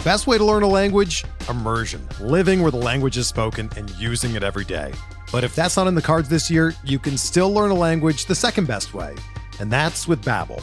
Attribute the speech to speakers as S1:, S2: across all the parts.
S1: The best way to learn a language? Immersion. Living where the language is spoken and using it every day. But if that's not in the cards this year, you can still learn a language the second best way, and that's with Babbel.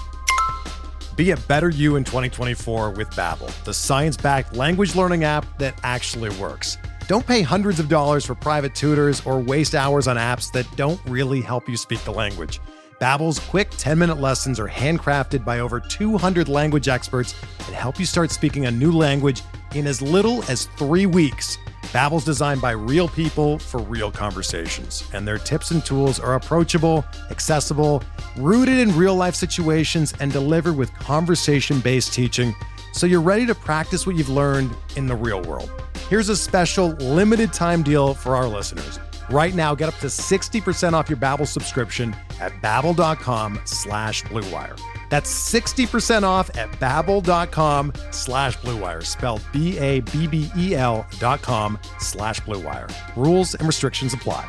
S1: Be a better you in 2024 with Babbel, the science-backed language learning app that actually works. Don't pay hundreds of dollars for private tutors or waste hours on apps that don't really help you speak the language. Babbel's quick 10-minute lessons are handcrafted by over 200 language experts and help you start speaking a new language in as little as 3 weeks. Babbel's designed by real people for real conversations, and their tips and tools are approachable, accessible, rooted in real-life situations, and delivered with conversation-based teaching, so you're ready to practice what you've learned in the real world. Here's a special limited-time deal for our listeners. Right now, get up to 60% off your Babbel subscription at babbel.com/Blue Wire. That's 60% off at babbel.com/Blue Wire, spelled BABBEL.com/Blue Wire. Rules and restrictions apply.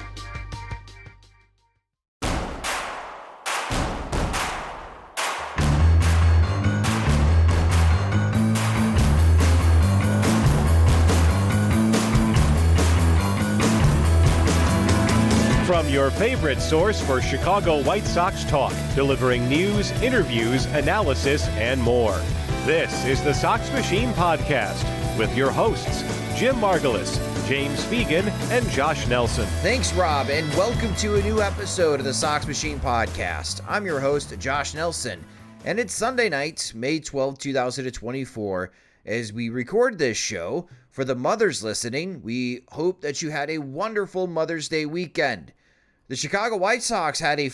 S2: From your favorite source for Chicago White Sox talk, delivering news, interviews, analysis, and more. This is the Sox Machine Podcast with your hosts, Jim Margulis, James Fegan, and Josh Nelson.
S3: Thanks, Rob, and welcome to a new episode of the Sox Machine Podcast. I'm your host, Josh Nelson, and it's Sunday night, May 12, 2024, as we record this show. For the mothers listening, we hope that you had a wonderful Mother's Day weekend. The Chicago White Sox had a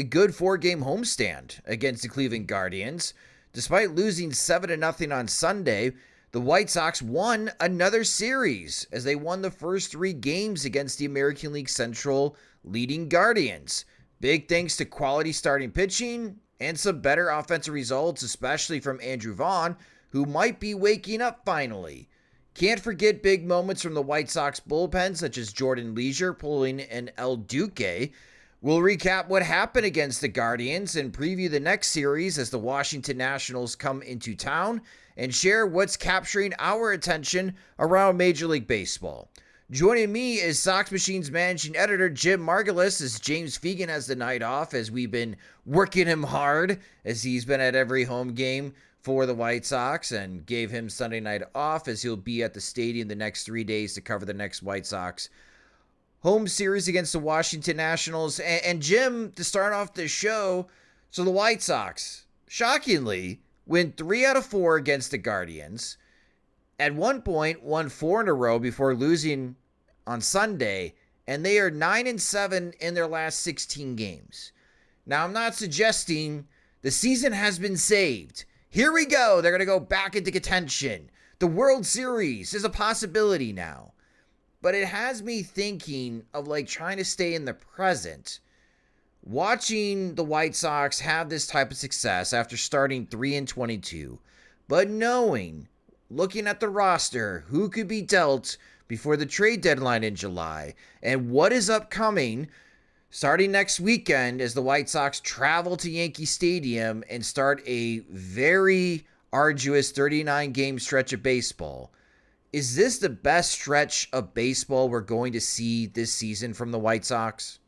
S3: good four-game homestand against the Cleveland Guardians. Despite losing 7-0 on Sunday, the White Sox won another series as they won the first 3 games against the American League Central leading Guardians. Big thanks to quality starting pitching and some better offensive results, especially from Andrew Vaughn, who might be waking up finally. Can't forget big moments from the White Sox bullpen, such as Jordan Leisure pulling an El Duque. We'll recap what happened against the Guardians and preview the next series as the Washington Nationals come into town and share what's capturing our attention around Major League Baseball. Joining me is Sox Machine's managing editor, Jim Margulis, as James Fegan has the night off, as we've been working him hard as he's been at every home game for the White Sox and gave him Sunday night off as he'll be at the stadium the next 3 days to cover the next White Sox home series against the Washington Nationals. And Jim, to start off this show, so the White Sox, shockingly, win 3 out of 4 against the Guardians. At one point, won 4 in a row before losing on Sunday, and they are 9-7 in their last 16 games. Now, I'm not suggesting the season has been saved. Here we go. They're going to go back into contention. The World Series is a possibility now. But it has me thinking of trying to stay in the present. Watching the White Sox have this type of success after starting 3-22. But knowing, looking at the roster, who could be dealt before the trade deadline in July, and what is upcoming starting next weekend as the White Sox travel to Yankee Stadium and start a very arduous 39-game stretch of baseball. Is this the best stretch of baseball we're going to see this season from the White Sox?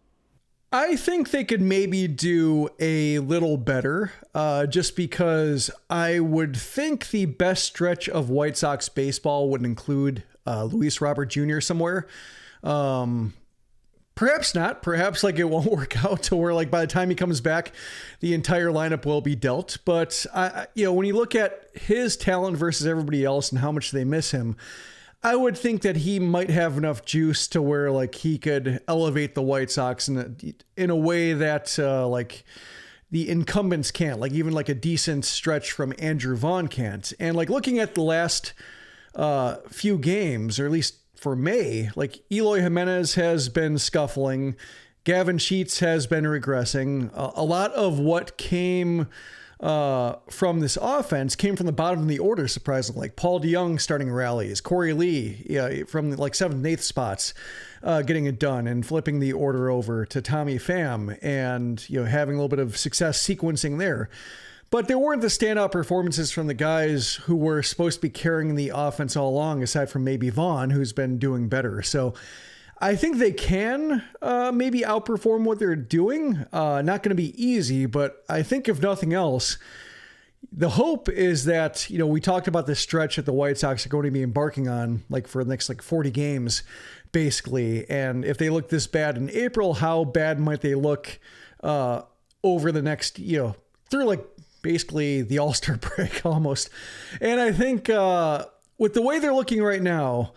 S4: I think they could maybe do a little better, just because I would think the best stretch of White Sox baseball would include Luis Robert Jr. somewhere. Perhaps not. Perhaps it won't work out to where by the time he comes back, the entire lineup will be dealt. But when you look at his talent versus everybody else and how much they miss him, I would think that he might have enough juice to where he could elevate the White Sox in a way that the incumbents can't. Even a decent stretch from Andrew Vaughn can't. And looking at the last few games, or at least for May, Eloy Jimenez has been scuffling. Gavin Sheets has been regressing. A lot of what came from this offense came from the bottom of the order, surprisingly. Paul DeYoung starting rallies. Corey Lee from 7th and 8th spots getting it done and flipping the order over to Tommy Pham and having a little bit of success sequencing there. But there weren't the standout performances from the guys who were supposed to be carrying the offense all along, aside from maybe Vaughn, who's been doing better. So I think they can maybe outperform what they're doing. Not going to be easy, but I think if nothing else, the hope is that, we talked about the stretch that the White Sox are going to be embarking on, like for the next 40 games, basically. And if they look this bad in April, how bad might they look over the next, through basically the All-Star break almost. And I think with the way they're looking right now,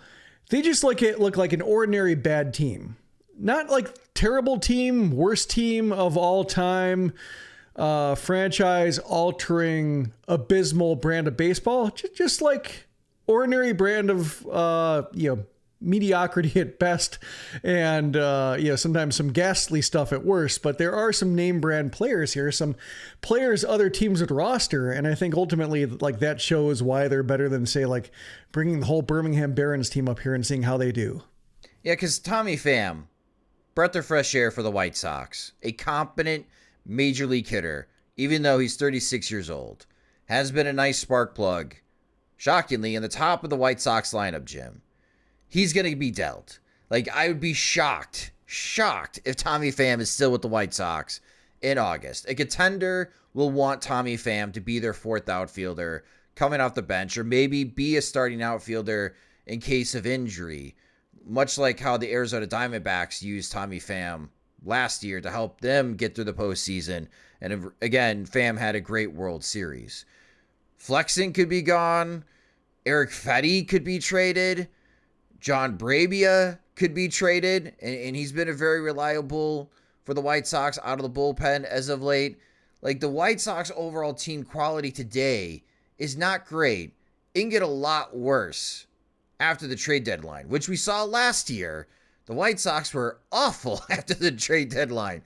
S4: they just look like an ordinary bad team. Not like terrible team, worst team of all time, franchise altering abysmal brand of baseball. Just like ordinary brand of, mediocrity at best, and sometimes some ghastly stuff at worst. But there are some name brand players here, some players other teams would roster, and I think ultimately that shows why they're better than, say, bringing the whole Birmingham Barons team up here and seeing how they do.
S3: Yeah, because Tommy Pham, breath of fresh air for the White Sox, a competent major league hitter, even though he's 36 years old, has been a nice spark plug, shockingly, in the top of the White Sox lineup, Jim. He's going to be dealt. I would be shocked if Tommy Pham is still with the White Sox in August. A contender will want Tommy Pham to be their fourth outfielder coming off the bench, or maybe be a starting outfielder in case of injury, much like how the Arizona Diamondbacks used Tommy Pham last year to help them get through the postseason. And again, Pham had a great World Series. Flexen could be gone. Erick Fedde could be traded. John Brabia could be traded, and he's been a very reliable for the White Sox out of the bullpen as of late. The White Sox overall team quality today is not great. It can get a lot worse after the trade deadline, which we saw last year. The White Sox were awful after the trade deadline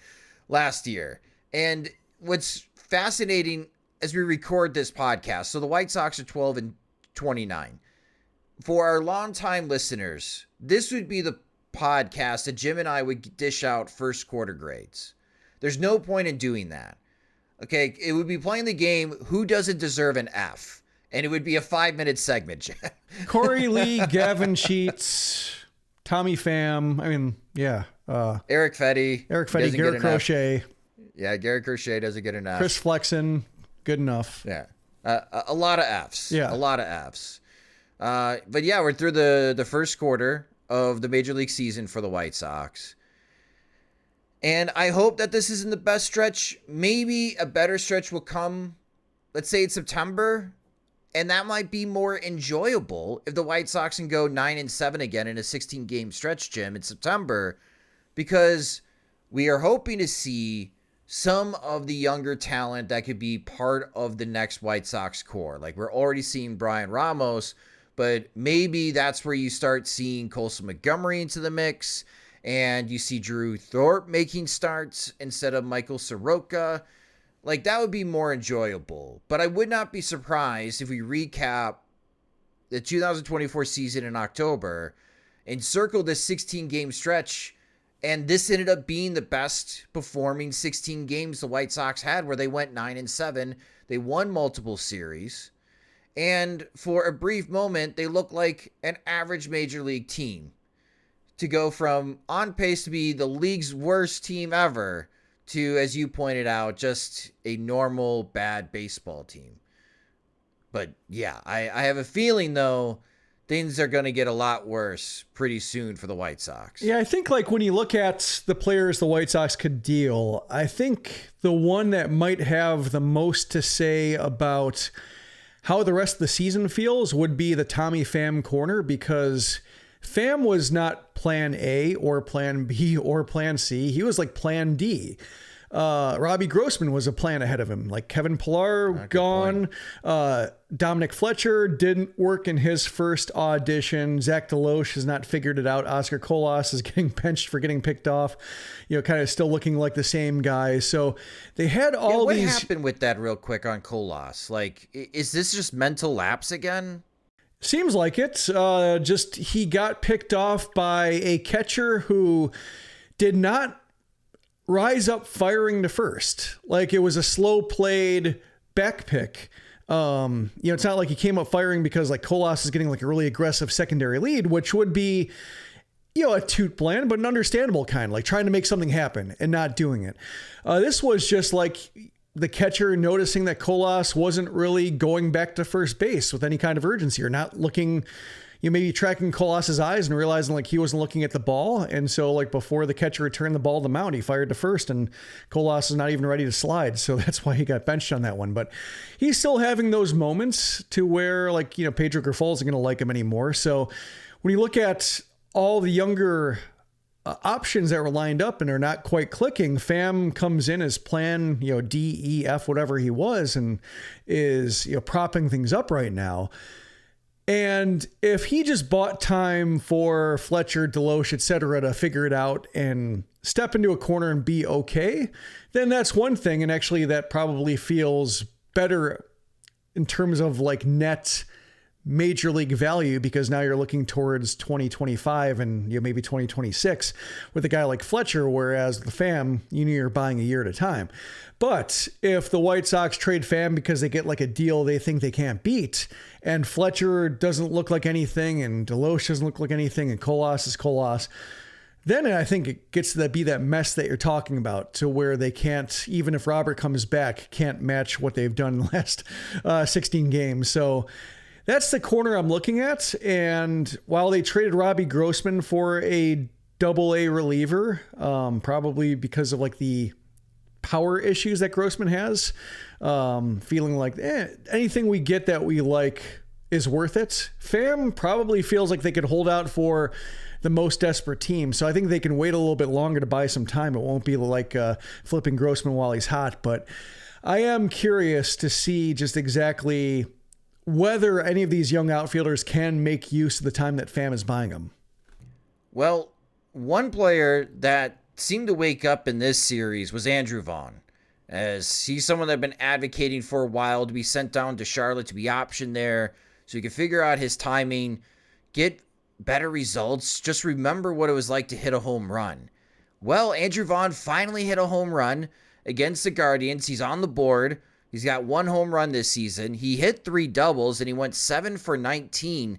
S3: last year. And what's fascinating as we record this podcast, so the White Sox are 12-29. For our longtime listeners, this would be the podcast that Jim and I would dish out first quarter grades. There's no point in doing that. Okay, it would be playing the game, Who Doesn't Deserve an F? And it would be a 5-minute segment, Jim.
S4: Corey Lee, Gavin Sheets, Tommy Pham. Erick
S3: Fedde.
S4: Garrett Crochet.
S3: Yeah, Garrett Crochet doesn't get enough.
S4: Chris Flexen, good enough.
S3: Yeah. A lot of Fs.
S4: Yeah.
S3: A lot of Fs. But yeah, we're through the first quarter of the Major League season for the White Sox. And I hope that this isn't the best stretch. Maybe a better stretch will come, let's say it's September, and that might be more enjoyable if the White Sox can go 9-7 again in a 16-game stretch, Jim, in September, because we are hoping to see some of the younger talent that could be part of the next White Sox core. We're already seeing Brian Ramos, but maybe that's where you start seeing Colson Montgomery into the mix, and you see Drew Thorpe making starts instead of Michael Soroka. That would be more enjoyable. But I would not be surprised if we recap the 2024 season in October and circle this 16-game stretch, and this ended up being the best performing 16 games the White Sox had, where they went 9-7. They won multiple series. And for a brief moment, they looked like an average major league team. To go from on pace to be the league's worst team ever to, as you pointed out, just a normal bad baseball team. But yeah, I have a feeling, though, things are going to get a lot worse pretty soon for the White Sox.
S4: Yeah, I think when you look at the players the White Sox could deal, I think the one that might have the most to say about how the rest of the season feels would be the Tommy Pham corner, because Pham was not plan A or plan B or plan C. He was plan D. Robbie Grossman was a plan ahead of him. Kevin Pillar, gone. Dominic Fletcher didn't work in his first audition. Zach Deloche has not figured it out. Oscar Colas is getting benched for getting picked off. Kind of still looking like the same guy. So they had all
S3: what
S4: these.
S3: What happened with that real quick on Colas? Is this just mental lapse again?
S4: Seems like it. Just he got picked off by a catcher who did not rise up firing to first. It was a slow played back pick. It's not like he came up firing because like Colas is getting like a really aggressive secondary lead, which would be, a toot bland, but an understandable kind, like trying to make something happen and not doing it. This was just like the catcher noticing that Colas wasn't really going back to first base with any kind of urgency, or not looking, maybe tracking Colas's eyes and realizing like he wasn't looking at the ball. And so like before the catcher returned the ball to the mound, he fired to first, and Colas is not even ready to slide. So that's why he got benched on that one. But he's still having those moments to where like, Pedro Grifol isn't going to like him anymore. So when you look at all the younger options that were lined up and are not quite clicking, Pham comes in as plan, D, E, F, whatever he was, and is, propping things up right now. And if he just bought time for Fletcher, Deloche, et cetera, to figure it out and step into a corner and be okay, then that's one thing. And actually that probably feels better in terms of like net major league value, because now you're looking towards 2025 and maybe 2026 with a guy like Fletcher, whereas the Pham, you're buying a year at a time. But if the White Sox trade Pham because they get like a deal they think they can't beat, and Fletcher doesn't look like anything, and Deloche doesn't look like anything, and Colas is Colas, then I think it gets to be that mess that you're talking about, to where they can't, even if Robert comes back, can't match what they've done in the last 16 games. So that's the corner I'm looking at. And while they traded Robbie Grossman for a AA reliever, probably because of like the power issues that Grossman has, feeling like anything we get that we like is worth it. Pham probably feels like they could hold out for the most desperate team. So I think they can wait a little bit longer to buy some time. It won't be like flipping Grossman while he's hot. But I am curious to see just exactly whether any of these young outfielders can make use of the time that Pham is buying them.
S3: Well, one player that seemed to wake up in this series was Andrew Vaughn, as he's someone that I've been advocating for a while to be sent down to Charlotte to be optioned there so he can figure out his timing, get better results, just remember what it was like to hit a home run. Well, Andrew Vaughn finally hit a home run against the Guardians. He's on the board. He's got one home run this season. He hit 3 doubles, and he went 7 for 19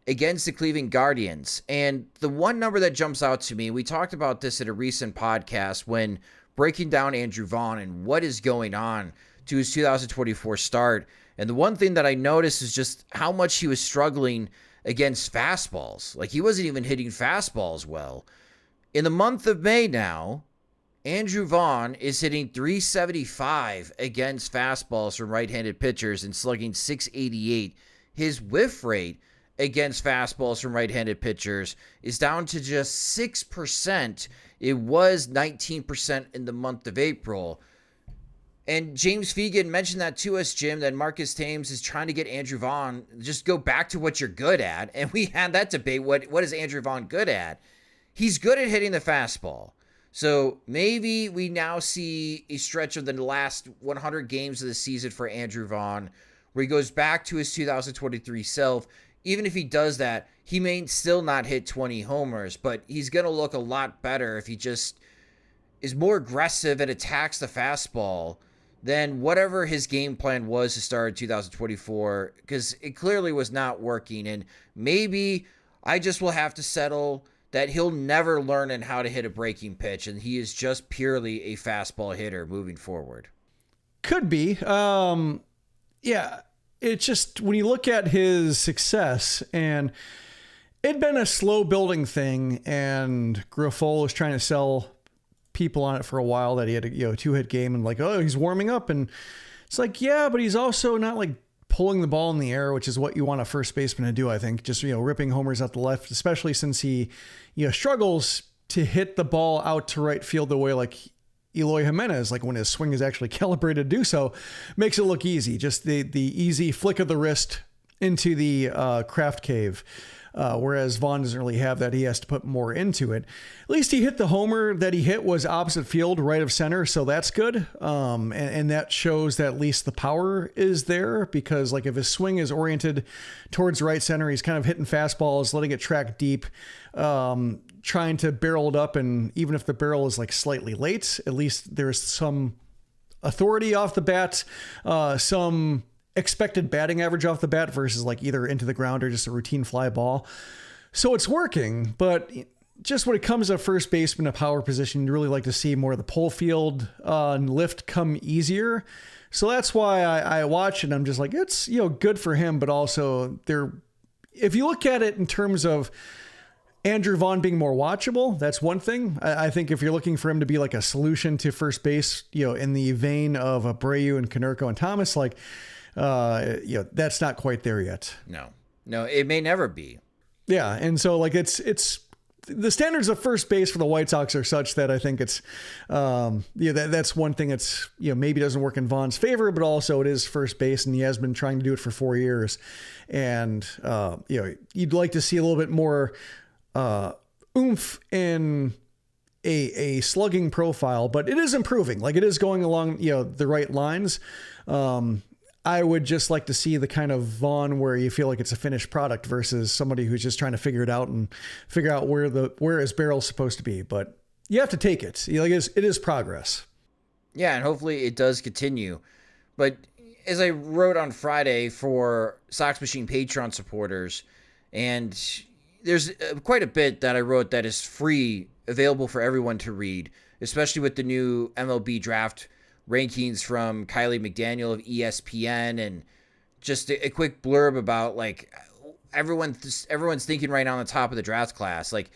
S3: against the Cleveland Guardians. And the one number that jumps out to me, we talked about this at a recent podcast when breaking down Andrew Vaughn and what is going on to his 2024 start. And the one thing that I noticed is just how much he was struggling against fastballs. Like, he wasn't even hitting fastballs well. In the month of May now, Andrew Vaughn is hitting 375 against fastballs from right-handed pitchers and slugging 688. His whiff rate against fastballs from right-handed pitchers is down to just 6%. It was 19% in the month of April. And James Fegan mentioned that to us, Jim, that Marcus Thames is trying to get Andrew Vaughn, just go back to what you're good at. And we had that debate. What is Andrew Vaughn good at? He's good at hitting the fastball. So maybe we now see a stretch of the last 100 games of the season for Andrew Vaughn where he goes back to his 2023 self. Even if he does that, he may still not hit 20 homers, but he's going to look a lot better if he just is more aggressive and attacks the fastball than whatever his game plan was to start 2024, because it clearly was not working. And maybe I just will have to settle that he'll never learn in how to hit a breaking pitch, and he is just purely a fastball hitter moving forward.
S4: Could be. Yeah, it's just when you look at his success, and it'd been a slow building thing, and Grifol was trying to sell people on it for a while that he had a 2-hit game, and like, oh, he's warming up, and it's like, yeah, but he's also not like pulling the ball in the air, which is what you want a first baseman to do, I think. Just, ripping homers out the left, especially since he, struggles to hit the ball out to right field the way like Eloy Jimenez, like when his swing is actually calibrated to do so, makes it look easy. Just the easy flick of the wrist into the craft cave. Whereas Vaughn doesn't really have that. He has to put more into it. At least he hit the homer that he hit was opposite field, right of center. So that's good. And that shows that at least the power is there, because like if his swing is oriented towards right center, he's kind of hitting fastballs, letting it track deep, trying to barrel it up. And even if the barrel is like slightly late, at least there's some authority off the bat, some expected batting average off the bat versus like either into the ground or just a routine fly ball. So it's working, but just when it comes to first baseman, a power position, you really like to see more of the pull field and lift come easier. So that's why I watch it and I'm just like, it's, good for him, but also if you look at it in terms of Andrew Vaughn being more watchable, that's one thing. I think if you're looking for him to be like a solution to first base, in the vein of Abreu and Konerko and Thomas, like, that's not quite there yet.
S3: No, it may never be.
S4: Yeah. And so like, it's the standards of first base for the White Sox are such that I think it's, that's one thing that's, maybe doesn't work in Vaughn's favor, but also it is first base and he has been trying to do it for 4 years. And, you'd like to see a little bit more, oomph in a slugging profile, but it is improving. Like it is going along, the right lines. I would just like to see the kind of Vaughn where you feel like it's a finished product versus somebody who's just trying to figure it out and figure out where his barrel's supposed to be. But you have to take it. It is progress.
S3: Yeah, and hopefully it does continue. But as I wrote on Friday for Sox Machine Patreon supporters, and there's quite a bit that I wrote that is free, available for everyone to read, especially with the new MLB draft rankings from Kylie McDaniel of ESPN, and just a quick blurb about like everyone's thinking right now on the top of the draft class. Like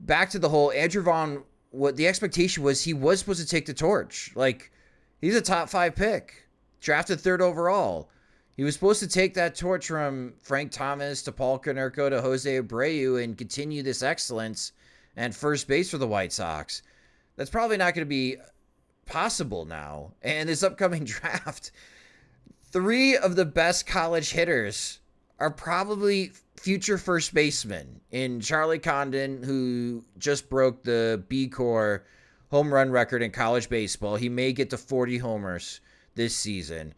S3: back to the whole Andrew Vaughn, what the expectation was, he was supposed to take the torch. Like he's a top 5 pick, drafted 3rd overall. He was supposed to take that torch from Frank Thomas to Paul Konerko to Jose Abreu and continue this excellence and first base for the White Sox. That's probably not going to be possible now. And this upcoming draft, 3 of the best college hitters are probably future first basemen in Charlie Condon, who just broke the B Corps home run record in college baseball. He may get to 40 homers this season.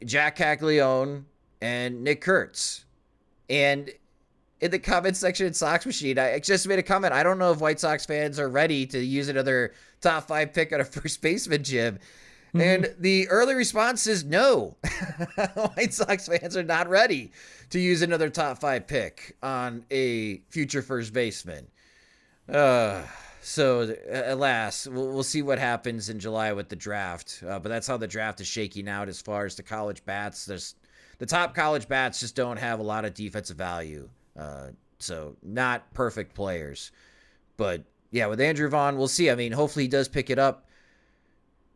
S3: Jack Caglione and Nick Kurtz. And in the comment section at Sox Machine, I just made a comment. I don't know if White Sox fans are ready to use another top 5 pick on a first baseman, Jim. Mm-hmm. And the early response is no. White Sox fans are not ready to use another top 5 pick on a future first baseman. So alas, we'll see what happens in July with the draft. But that's how the draft is shaking out as far as the college bats. The top college bats just don't have a lot of defensive value. So not perfect players. But yeah, with Andrew Vaughn, we'll see. I mean, hopefully he does pick it up.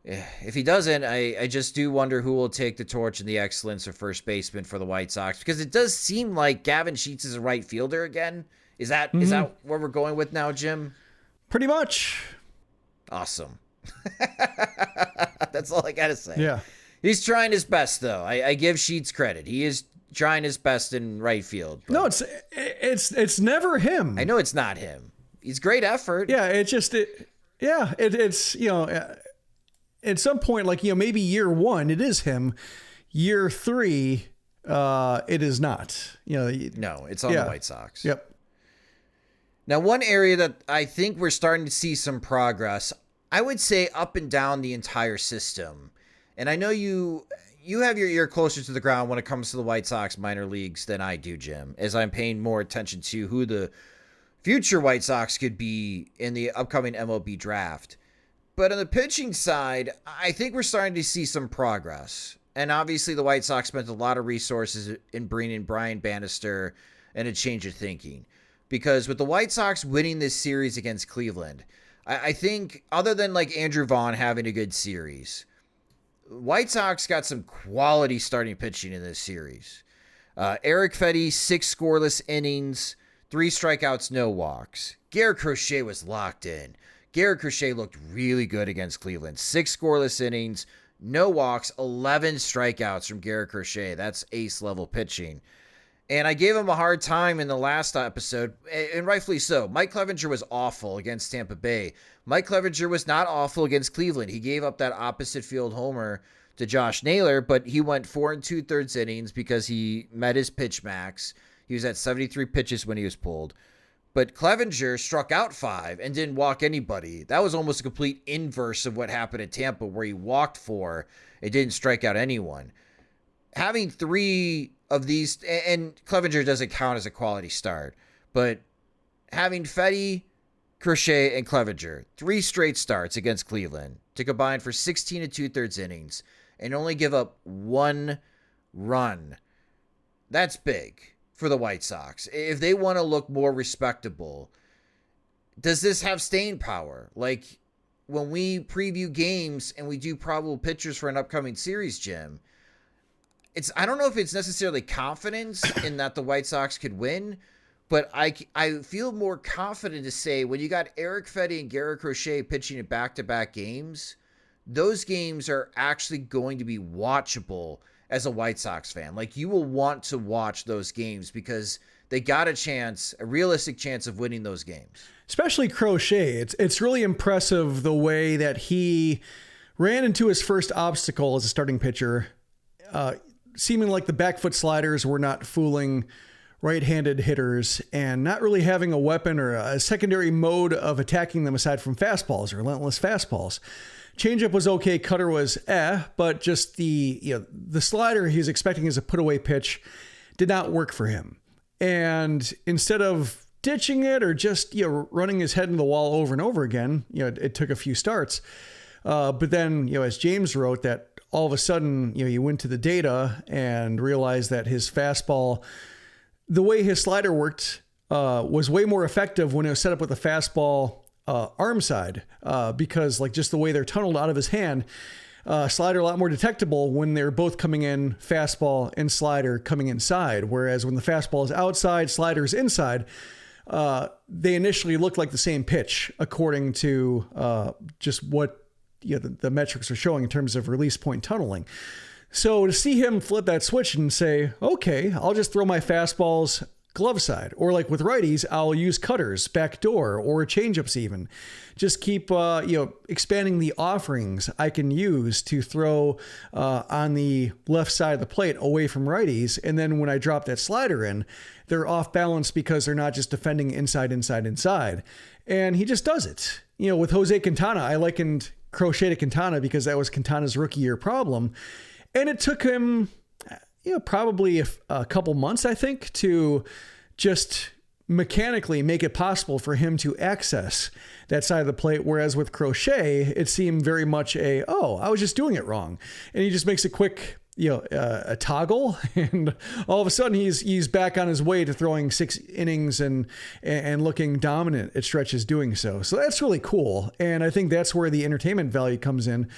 S3: If he doesn't, I just do wonder who will take the torch in the excellence of first baseman for the White Sox, because it does seem like Gavin Sheets is a right fielder again. Is that where we're going with now, Jim?
S4: Pretty much.
S3: Awesome. That's all I got to say.
S4: Yeah.
S3: He's trying his best, though. I give Sheets credit. He is trying his best in right field.
S4: No, it's never him.
S3: I know it's not him. He's great effort.
S4: Yeah, it's at some point, like, maybe year 1, it is him. Year 3, it is not.
S3: No, it's on the White Sox.
S4: Yep.
S3: Now, one area that I think we're starting to see some progress, I would say up and down the entire system. And I know you have your ear closer to the ground when it comes to the White Sox minor leagues than I do, Jim, as I'm paying more attention to who the future White Sox could be in the upcoming MLB draft. But on the pitching side, I think we're starting to see some progress. And obviously the White Sox spent a lot of resources in bringing Brian Bannister and a change of thinking. Because with the White Sox winning this series against Cleveland, I think other than like Andrew Vaughn having a good series, White Sox got some quality starting pitching in this series. Erick Fedde, 6 scoreless innings, 3 strikeouts, no walks. Garrett Crochet was locked in. Garrett Crochet looked really good against Cleveland. 6 scoreless innings, no walks, 11 strikeouts from Garrett Crochet. That's ace-level pitching. And I gave him a hard time in the last episode, and rightfully so. Mike Clevenger was awful against Tampa Bay. Mike Clevenger was not awful against Cleveland. He gave up that opposite field homer to Josh Naylor, but he went 4 2/3 innings because he met his pitch max. He was at 73 pitches when he was pulled. But Clevenger struck out 5 and didn't walk anybody. That was almost a complete inverse of what happened at Tampa, where he walked 4 and didn't strike out anyone. Having 3 of these, and Clevenger doesn't count as a quality start, but having Fedde, Crochet, and Clevenger, 3 straight starts against Cleveland to combine for 16 2/3 innings and only give up 1 run. That's big for the White Sox. If they want to look more respectable, does this have staying power? Like when we preview games and we do probable pitchers for an upcoming series, Jim, I don't know if it's necessarily confidence in that the White Sox could win, but I feel more confident to say when you got Erick, Fedde, and Garrett Crochet pitching in back-to-back games, those games are actually going to be watchable as a White Sox fan. Like, you will want to watch those games because they got a realistic chance of winning those games. Especially
S4: Crochet. It's really impressive the way that he ran into his first obstacle as a starting pitcher, seeming like the back foot sliders were not fooling right-handed hitters and not really having a weapon or a secondary mode of attacking them aside from fastballs or relentless fastballs. Changeup was okay, cutter was but just the slider he was expecting as a put-away pitch did not work for him. And instead of ditching it or just running his head into the wall over and over again, it took a few starts. But then, as James wrote, that all of a sudden, he went to the data and realized that his fastball, the way his slider worked, was way more effective when it was set up with a fastball arm side, because like just the way they're tunneled out of his hand, slider a lot more detectable when they're both coming in, fastball and slider coming inside. Whereas when the fastball is outside, slider's inside, they initially look like the same pitch according to just what the metrics are showing in terms of release point tunneling. So to see him flip that switch and say, okay, I'll just throw my fastballs glove side, or like with righties, I'll use cutters, back door, or changeups even. Just keep, expanding the offerings I can use to throw on the left side of the plate away from righties. And then when I drop that slider in, they're off balance because they're not just defending inside. And he just does it. With Jose Quintana, I likened Crochet to Quintana because that was Quintana's rookie year problem. And it took him probably a couple months, I think, to just mechanically make it possible for him to access that side of the plate. Whereas with Crochet, it seemed very much I was just doing it wrong. And he just makes a quick, a toggle, and all of a sudden he's back on his way to throwing 6 innings and looking dominant at stretches doing so. So that's really cool. And I think that's where the entertainment value comes in.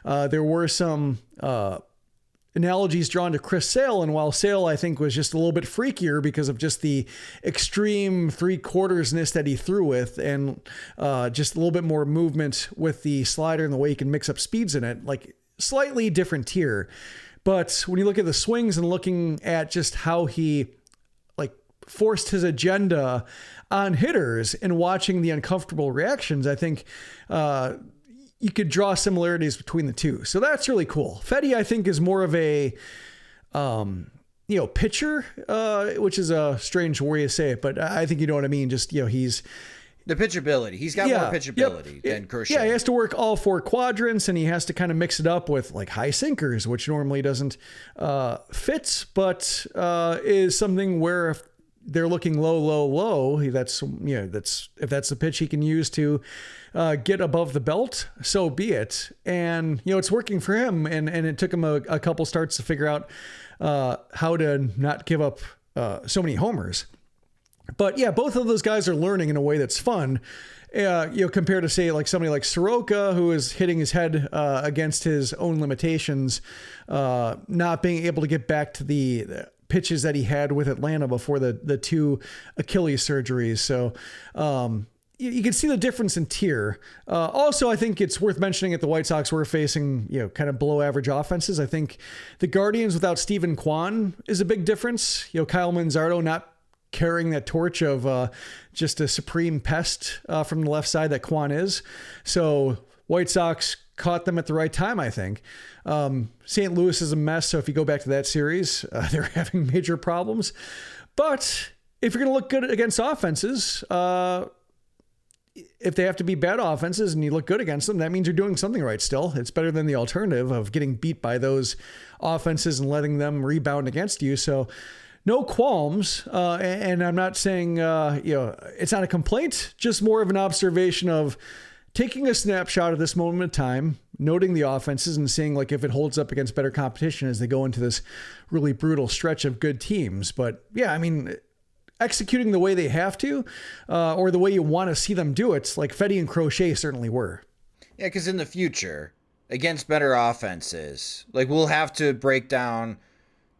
S4: There were some, analogies drawn to Chris Sale, and while Sale I think was just a little bit freakier because of just the extreme 3/4ness that he threw with, and just a little bit more movement with the slider and the way he can mix up speeds in it, like slightly different tier. But when you look at the swings and looking at just how he like forced his agenda on hitters and watching the uncomfortable reactions, I think you could draw similarities between the two. So that's really cool. Fedde, I think, is more of a, pitcher, which is a strange way to say it, but I think you know what I mean. Just, he's
S3: the pitchability. He's got more pitchability than Crochet.
S4: Yeah, he has to work all 4 quadrants, and he has to kind of mix it up with like high sinkers, which normally doesn't fit, but is something where if they're looking low, that's if that's the pitch he can use to get above the belt, so be it. And it's working for him, and it took him a couple starts to figure out how to not give up so many homers. But yeah, both of those guys are learning in a way that's fun. Compared to say like somebody like Soroka, who is hitting his head against his own limitations, not being able to get back to the pitches that he had with Atlanta before the 2 Achilles surgeries. So you can see the difference in tier. Also, I think it's worth mentioning that the White Sox were facing kind of below average offenses. I think the Guardians without Steven Kwan is a big difference. Kyle Manzardo not carrying that torch of just a supreme pest from the left side that Kwan is. So White Sox caught them at the right time, I think. St. Louis is a mess, so if you go back to that series, they're having major problems. But if you're going to look good against offenses, if they have to be bad offenses and you look good against them, that means you're doing something right still. It's better than the alternative of getting beat by those offenses and letting them rebound against you. So no qualms. And I'm not saying, it's not a complaint, just more of an observation of taking a snapshot of this moment in time, noting the offenses and seeing like if it holds up against better competition as they go into this really brutal stretch of good teams. But yeah, I mean, executing the way they have to, or the way you want to see them do it, like Fedde and Crochet certainly were.
S3: Yeah, because in the future, against better offenses, like we'll have to break down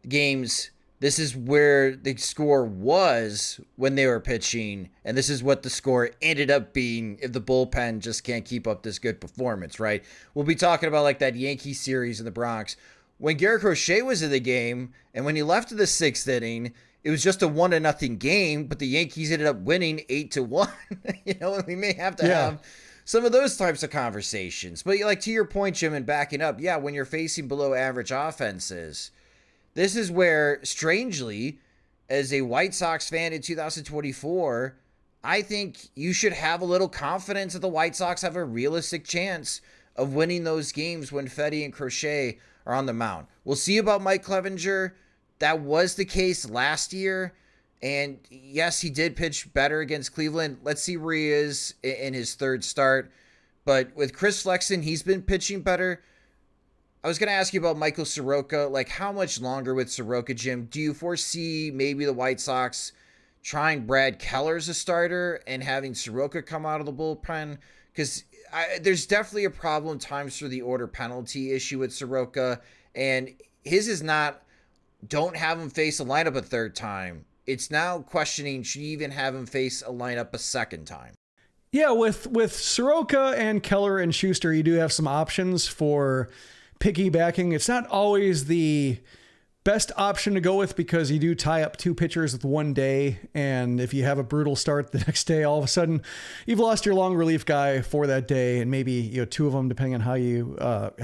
S3: games. This is where the score was when they were pitching, and this is what the score ended up being if the bullpen just can't keep up this good performance, right? We'll be talking about like that Yankee series in the Bronx. When Garrett Crochet was in the game, and when he left in the 6th inning, it was just a 1-0 game, but the Yankees ended up winning 8-1. And we may have to have some of those types of conversations. But like to your point, Jim, and backing up, yeah, when you're facing below average offenses, this is where, strangely, as a White Sox fan in 2024, I think you should have a little confidence that the White Sox have a realistic chance of winning those games when Fedde and Crochet are on the mound. We'll see about Mike Clevinger. That was the case last year. And yes, he did pitch better against Cleveland. Let's see where he is in his 3rd start. But with Chris Flexen, he's been pitching better. I was going to ask you about Michael Soroka. Like, how much longer with Soroka, Jim? Do you foresee maybe the White Sox trying Brad Keller as a starter and having Soroka come out of the bullpen? Because there's definitely a problem times for the order penalty issue with Soroka. And his is not, don't have him face a lineup a 3rd time. It's now questioning, should you even have him face a lineup a 2nd time?
S4: Yeah, with Soroka and Keller and Schuster, you do have some options for piggybacking. It's not always the best option to go with because you do tie up 2 pitchers with 1 day. And if you have a brutal start the next day, all of a sudden you've lost your long relief guy for that day. And maybe, 2 of them, depending on how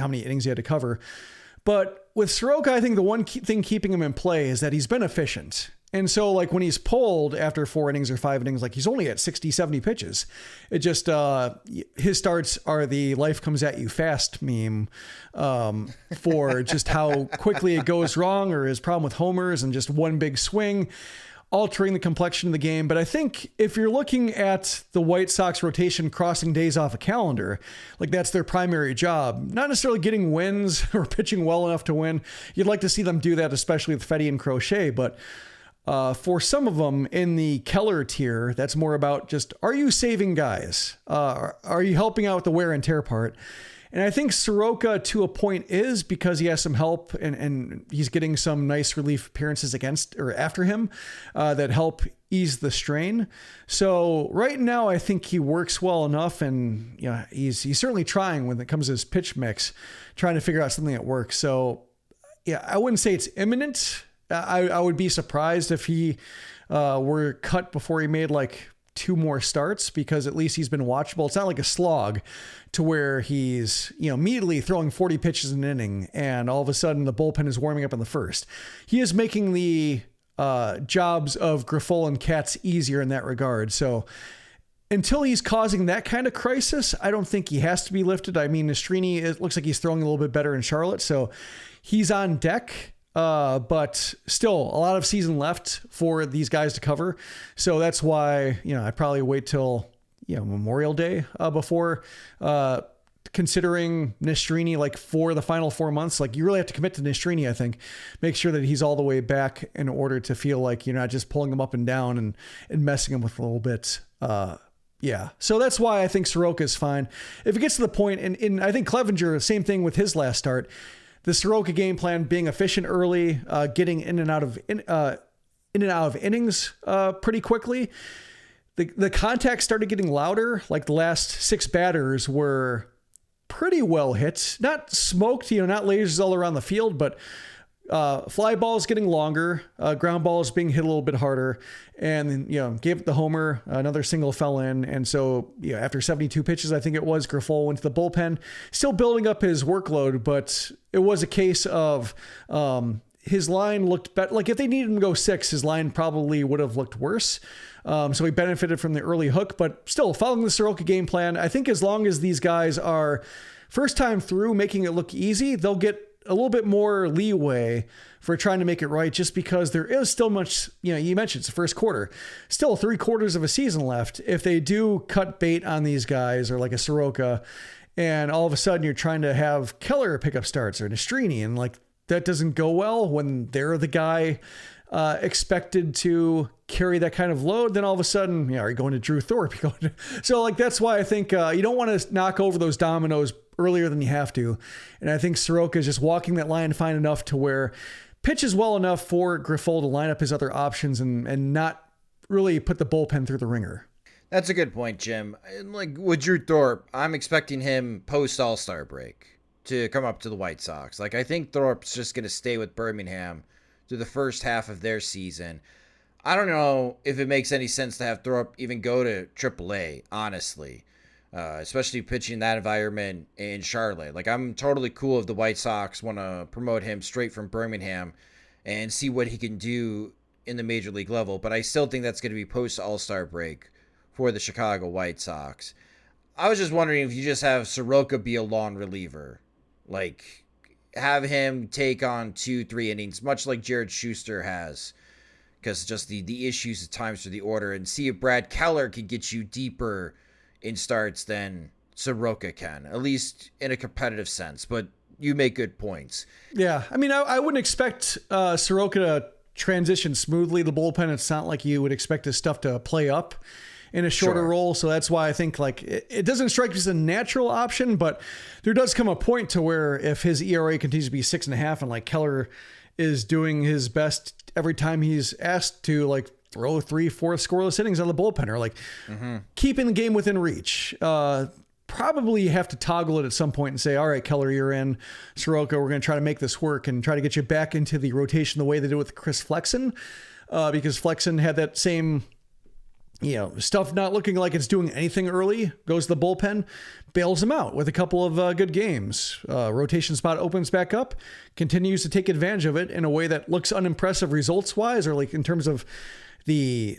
S4: many innings you had to cover. But with Soroka, I think the one thing keeping him in play is that he's been efficient. And so like when he's pulled after 4 innings or 5 innings, like he's only at 60, 70 pitches. It just, his starts are the life comes at you fast meme, for just how quickly it goes wrong, or his problem with homers and just one big swing, altering the complexion of the game. But I think if you're looking at the White Sox rotation crossing days off a calendar, like that's their primary job, not necessarily getting wins or pitching well enough to win. You'd like to see them do that, especially with Fedde and Crochet, but for some of them in the Keller tier, that's more about just, are you saving guys? Are you helping out with the wear and tear part? And I think Soroka to a point is, because he has some help and he's getting some nice relief appearances against or after him that help ease the strain. So right now, I think he works well enough, and he's certainly trying when it comes to his pitch mix, trying to figure out something that works. So yeah, I wouldn't say it's imminent. I would be surprised if he were cut before he made like 2 more starts, because at least he's been watchable. It's not like a slog to where he's, immediately throwing 40 pitches an inning and all of a sudden the bullpen is warming up in the 1st. He is making the jobs of Grifol and Katz easier in that regard. So until he's causing that kind of crisis, I don't think he has to be lifted. I mean, Nastrini, it looks like he's throwing a little bit better in Charlotte, so he's on deck. But still a lot of season left for these guys to cover. So that's why, I'd probably wait till, Memorial Day, before, considering Nastrini, like for the final 4 months. Like you really have to commit to Nastrini, I think, make sure that he's all the way back in order to feel like you're not just pulling him up and down and messing him with a little bit. Yeah. So that's why I think Soroka is fine. If it gets to the point, and I think Clevinger, same thing with his last start, the Soroka game plan being efficient early, getting in and out of innings pretty quickly. The contact started getting louder. Like the last 6 batters were pretty well hit, not smoked, not lasers all around the field, but fly balls getting longer, ground balls being hit a little bit harder, and gave it the homer. Another single fell in, and so after 72 pitches, I think it was, Grifol went to the bullpen, still building up his workload, but it was a case of his line looked better. Like if they needed him to go 6, his line probably would have looked worse. So he benefited from the early hook, but still following the Soroka game plan. I think as long as these guys are first time through making it look easy, they'll get a little bit more leeway for trying to make it right, just because there is still much, you mentioned it's the first quarter, still 3/4 of a season left. If they do cut bait on these guys or like a Soroka, and all of a sudden you're trying to have Keller pick up starts or Nastrini, and like that doesn't go well when they're the guy expected to carry that kind of load, then all of a sudden, are you going to Drew Thorpe? So like, that's why I think you don't want to knock over those dominoes earlier than you have to. And I think Soroka is just walking that line fine enough to where pitches well enough for Grifol to line up his other options and not really put the bullpen through the ringer.
S3: That's a good point, Jim. And like with Drew Thorpe, I'm expecting him post All-Star break to come up to the White Sox. Like, I think Thorpe's just going to stay with Birmingham through the first half of their season. I don't know if it makes any sense to have Thorpe even go to AAA, honestly, especially pitching in that environment in Charlotte. Like, I'm totally cool if the White Sox want to promote him straight from Birmingham and see what he can do in the major league level, but I still think that's going to be post All-Star break for the Chicago White Sox. I was just wondering if you just have Soroka be a long reliever, like have him take on 2-3 innings, much like Jared Schuster has, because just the issues at times for the order, and see if Brad Keller can get you deeper in starts than Soroka can, at least in a competitive sense. But you make good points.
S4: Yeah, I mean, I wouldn't expect Soroka to transition smoothly the bullpen. It's not like you would expect his stuff to play up in a shorter role. So that's why I think like it doesn't strike me as a natural option, but there does come a point to where if his ERA continues to be 6.5 and like Keller is doing his best every time he's asked to like throw 3-4 scoreless innings on the bullpen or like keeping the game within reach, probably you have to toggle it at some point and say, all right, Keller, you're in. Soroka, we're going to try to make this work and try to get you back into the rotation the way they did with Chris Flexen, because Flexen had that same, stuff not looking like it's doing anything early, goes to the bullpen, bails him out with a couple of good games. Rotation spot opens back up, continues to take advantage of it in a way that looks unimpressive results-wise, or like in terms of the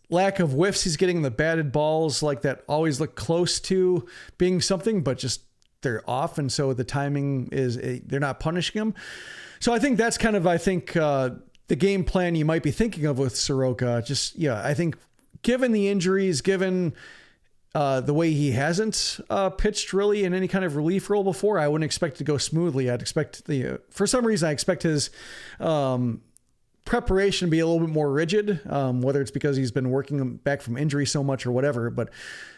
S4: lack of whiffs he's getting, the batted balls like that always look close to being something, but just they're off. And so the timing is, they're not punishing him. So I think that's kind of, the game plan you might be thinking of with Soroka. I think given the injuries, given the way he hasn't pitched really in any kind of relief role before, I wouldn't expect it to go smoothly. I'd expect for some reason, I expect his preparation to be a little bit more rigid, whether it's because he's been working back from injury so much or whatever, but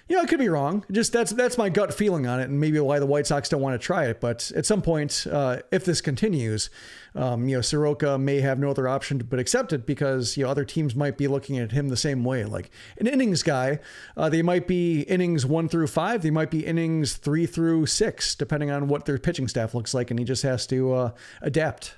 S4: I could be wrong. Just that's my gut feeling on it, and maybe why the White Sox don't want to try it. But at some point, if this continues, Soroka may have no other option but accept it, because other teams might be looking at him the same way, like an innings guy. They might be innings 1 through 5. They might be innings 3 through 6, depending on what their pitching staff looks like, and he just has to adapt.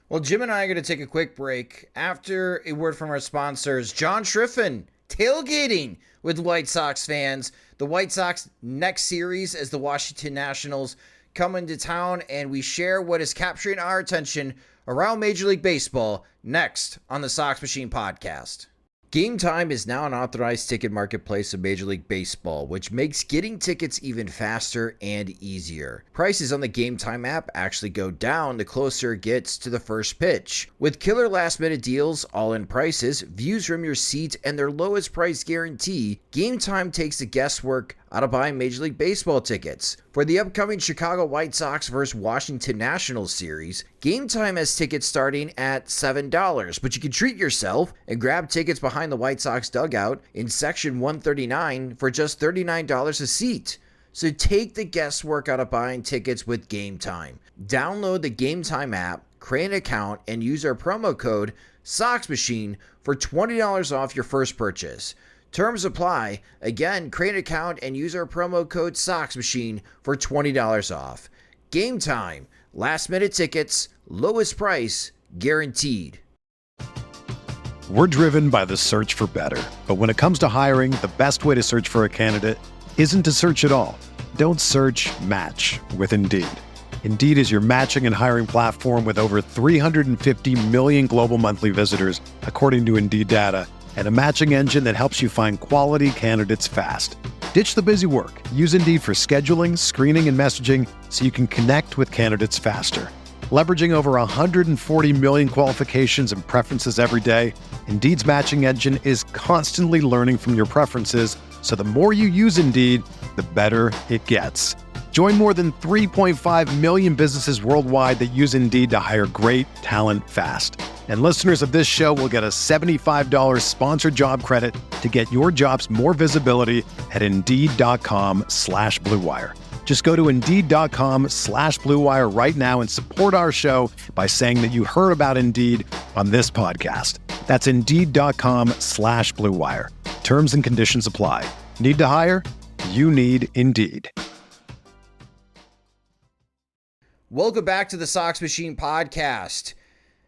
S3: Well, Jim and I are going to take a quick break. After a word from our sponsors, John Schriffen, tailgating with White Sox fans. The White Sox next series as the Washington Nationals come into town, and we share what is capturing our attention around Major League Baseball next on the Sox Machine podcast. Game Time is now an authorized ticket marketplace of Major League Baseball, which makes getting tickets even faster and easier. Prices on the Game Time app actually go down the closer it gets to the first pitch. With killer last-minute deals, all-in prices, views from your seat, and their lowest price guarantee, Game Time takes the guesswork out of buying Major League Baseball tickets. For the upcoming Chicago White Sox vs. Washington Nationals series, Game Time has tickets starting at $7, but you can treat yourself and grab tickets behind the White Sox dugout in section 139 for just $39 a seat. So take the guesswork out of buying tickets with Game Time. Download the Game Time app, create an account, and use our promo code Sox Machine for $20 off your first purchase. Terms apply. Again, create an account and use our promo code Sox Machine for $20 off. Game Time. Last minute tickets, lowest price, guaranteed.
S1: We're driven by the search for better. But when it comes to hiring, the best way to search for a candidate isn't to search at all. Don't search, match with Indeed. Indeed is your matching and hiring platform with over 350 million global monthly visitors, according to Indeed data, and a matching engine that helps you find quality candidates fast. Ditch the busy work. Use Indeed for scheduling, screening, and messaging so you can connect with candidates faster. Leveraging over 140 million qualifications and preferences every day, Indeed's matching engine is constantly learning from your preferences, so the more you use Indeed, the better it gets. Join more than 3.5 million businesses worldwide that use Indeed to hire great talent fast. And listeners of this show will get a $75 sponsored job credit to get your jobs more visibility at Indeed.com/Blue Wire. Just go to Indeed.com/Blue Wire right now and support our show by saying that you heard about Indeed on this podcast. That's Indeed.com/Blue Wire. Terms and conditions apply. Need to hire? You need Indeed.
S3: Welcome back to the Sox Machine podcast.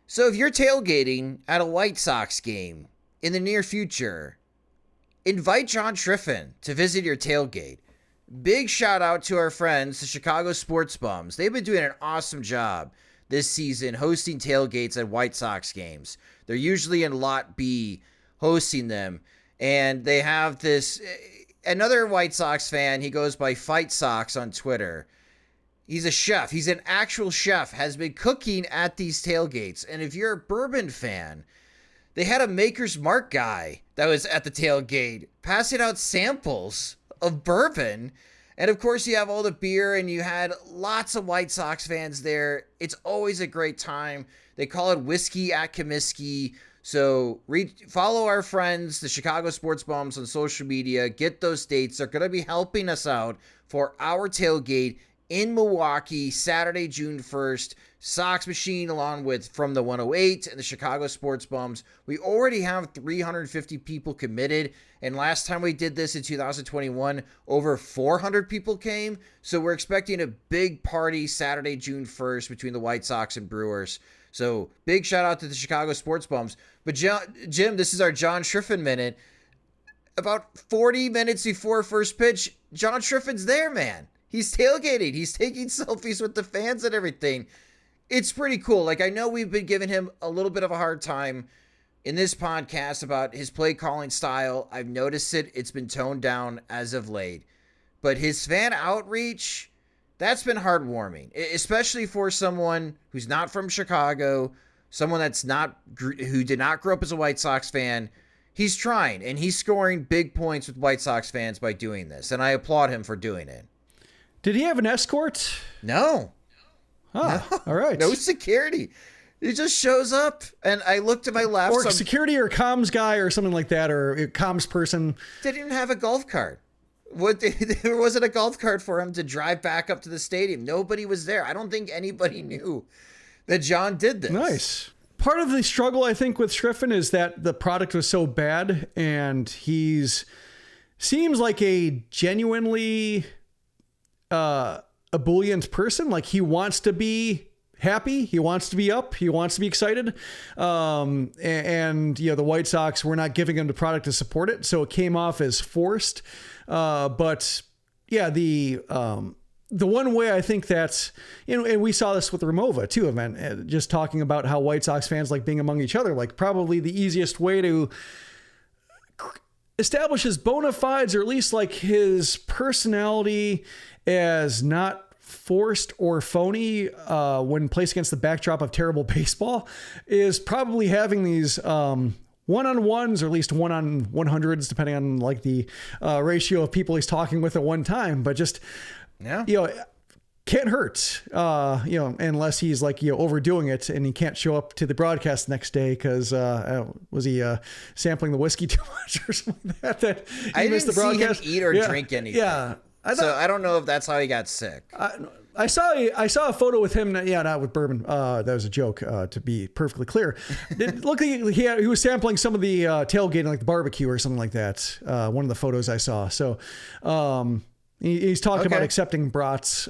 S3: So if you're tailgating at a White Sox game in the near future, invite John Schriffen to visit your tailgate. Big shout out to our friends, the Chicago Sports Bums. They've been doing an awesome job this season hosting tailgates at White Sox games. They're usually in Lot B hosting them. And they have another White Sox fan. He goes by Fight Sox on Twitter. He's a chef. He's an actual chef, has been cooking at these tailgates. And if you're a bourbon fan, they had a Maker's Mark guy that was at the tailgate passing out samples of bourbon. And of course you have all the beer, and you had lots of White Sox fans there. It's always a great time. They call it Whiskey at Comiskey. So follow our friends, the Chicago Sports Bums, on social media. Get those dates. They're going to be helping us out for our tailgate in Milwaukee, Saturday, June 1st. Sox Machine, along with From the 108 and the Chicago Sports Bums. We already have 350 people committed. And last time we did this in 2021, over 400 people came. So we're expecting a big party Saturday, June 1st between the White Sox and Brewers. So big shout out to the Chicago Sports Bums. But Jim, this is our John Schriffen minute. About 40 minutes before first pitch, John Schriffen's there, man. He's tailgating. He's taking selfies with the fans and everything. It's pretty cool. Like, I know we've been giving him a little bit of a hard time in this podcast about his play calling style. I've noticed it. It's been toned down as of late. But his fan outreach, that's been heartwarming, especially for someone who's not from Chicago, someone who did not grow up as a White Sox fan. He's trying, and he's scoring big points with White Sox fans by doing this, and I applaud him for doing it.
S4: Did he have an escort?
S3: No.
S4: Oh, no. All right.
S3: No security. He just shows up, and I looked to my left.
S4: Or security or comms guy or something like that, or a comms person.
S3: They didn't have a golf cart. There wasn't a golf cart for him to drive back up to the stadium. Nobody was there. I don't think anybody knew that John did this.
S4: Nice. Part of the struggle, I think, with Schriffen is that the product was so bad, and seems like a genuinely ebullient person. Like, he wants to be happy, he wants to be up, he wants to be excited, and the White Sox were not giving him the product to support it, so it came off as forced. But yeah, the one way I think that's, and we saw this with Ramova too, man, just talking about how White Sox fans like being among each other, like probably the easiest way to establish his bona fides, or at least like his personality as not forced or phony when placed against the backdrop of terrible baseball, is probably having these one-on-ones, or at least 1-on-100s, depending on like the ratio of people he's talking with at one time. But just, can't hurt, unless he's like, overdoing it and he can't show up to the broadcast next day because was he sampling the whiskey too much or something like that
S3: I didn't see him eat or drink anything.
S4: Yeah.
S3: I don't know if that's how he got sick.
S4: I saw a photo with him. Not with bourbon. That was a joke, to be perfectly clear. Look, he was sampling some of the tailgating, like the barbecue or something like that. One of the photos I saw. So he's talking about accepting brats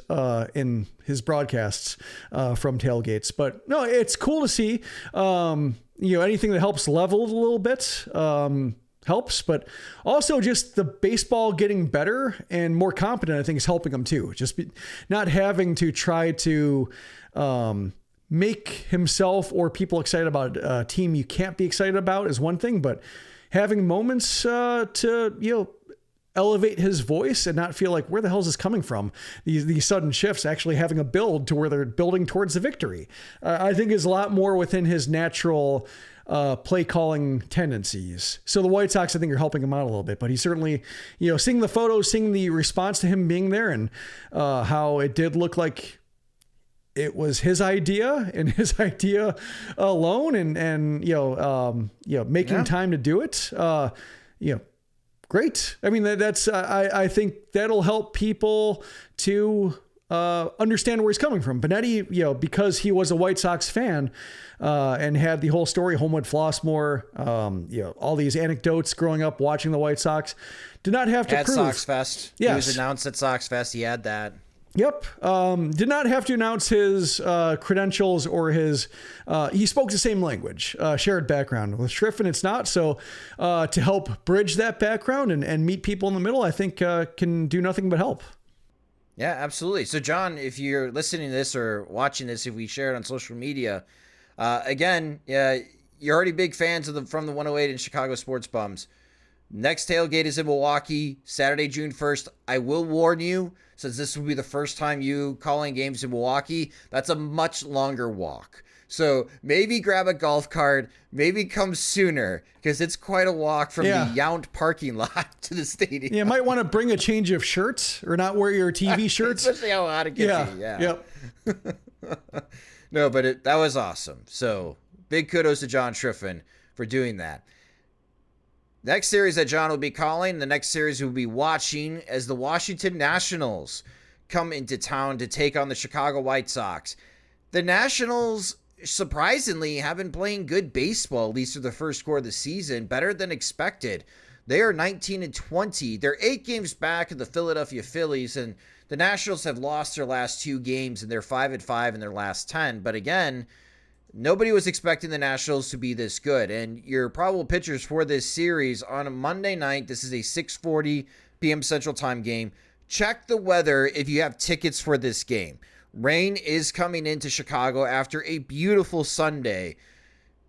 S4: in his broadcasts from tailgates. But no, it's cool to see. Anything that helps level it a little bit. helps, but also just the baseball getting better and more competent, I think, is helping him too. Not having to try to make himself or people excited about a team you can't be excited about is one thing, but having moments to elevate his voice and not feel like, where the hell is this coming from? These sudden shifts, actually having a build to where they're building towards the victory, I think is a lot more within his natural play calling tendencies. So the White Sox, I think, are helping him out a little bit, but he certainly, seeing the photos, seeing the response to him being there, and how it did look like it was his idea and his idea alone, and making time to do it. Great. I mean, that's I think that'll help people to understand where he's coming from. Benetti, because he was a White Sox fan and had the whole story, Homewood Flossmoor, all these anecdotes growing up watching the White Sox, did not have to prove.
S3: Sox Fest. Yes. He was announced at Sox Fest. He had that.
S4: Yep. Did not have to announce his credentials or his, he spoke the same language, shared background. With Schriffen, it's not. So to help bridge that background and meet people in the middle, I think can do nothing but help.
S3: Yeah, absolutely. So, John, if you're listening to this or watching this, if we share it on social media, again, you're already big fans of from the 108 and Chicago Sports Bums. Next tailgate is in Milwaukee, Saturday, June 1st. I will warn you, since this will be the first time you calling games in Milwaukee, that's a much longer walk. So maybe grab a golf cart, maybe come sooner, because it's quite a walk from the Yount parking lot to the stadium.
S4: You might want to bring a change of shirts or not wear your TV shirts.
S3: Especially how hot it can be. Yeah. Yep. No, but that was awesome. So big kudos to John Schriffen for doing that. Next series that John will be calling, the next series we'll be watching as the Washington Nationals come into town to take on the Chicago White Sox. The Nationals, surprisingly, have been playing good baseball, at least through the first quarter of the season, better than expected. They are 19-20. They're 8 games back of the Philadelphia Phillies, and the Nationals have lost their last 2 games, and they're 5-5 in their last 10. But again, nobody was expecting the Nationals to be this good. And your probable pitchers for this series on a Monday night, this is a 6:40 p.m. Central Time game. Check the weather if you have tickets for this game. Rain is coming into Chicago after a beautiful Sunday.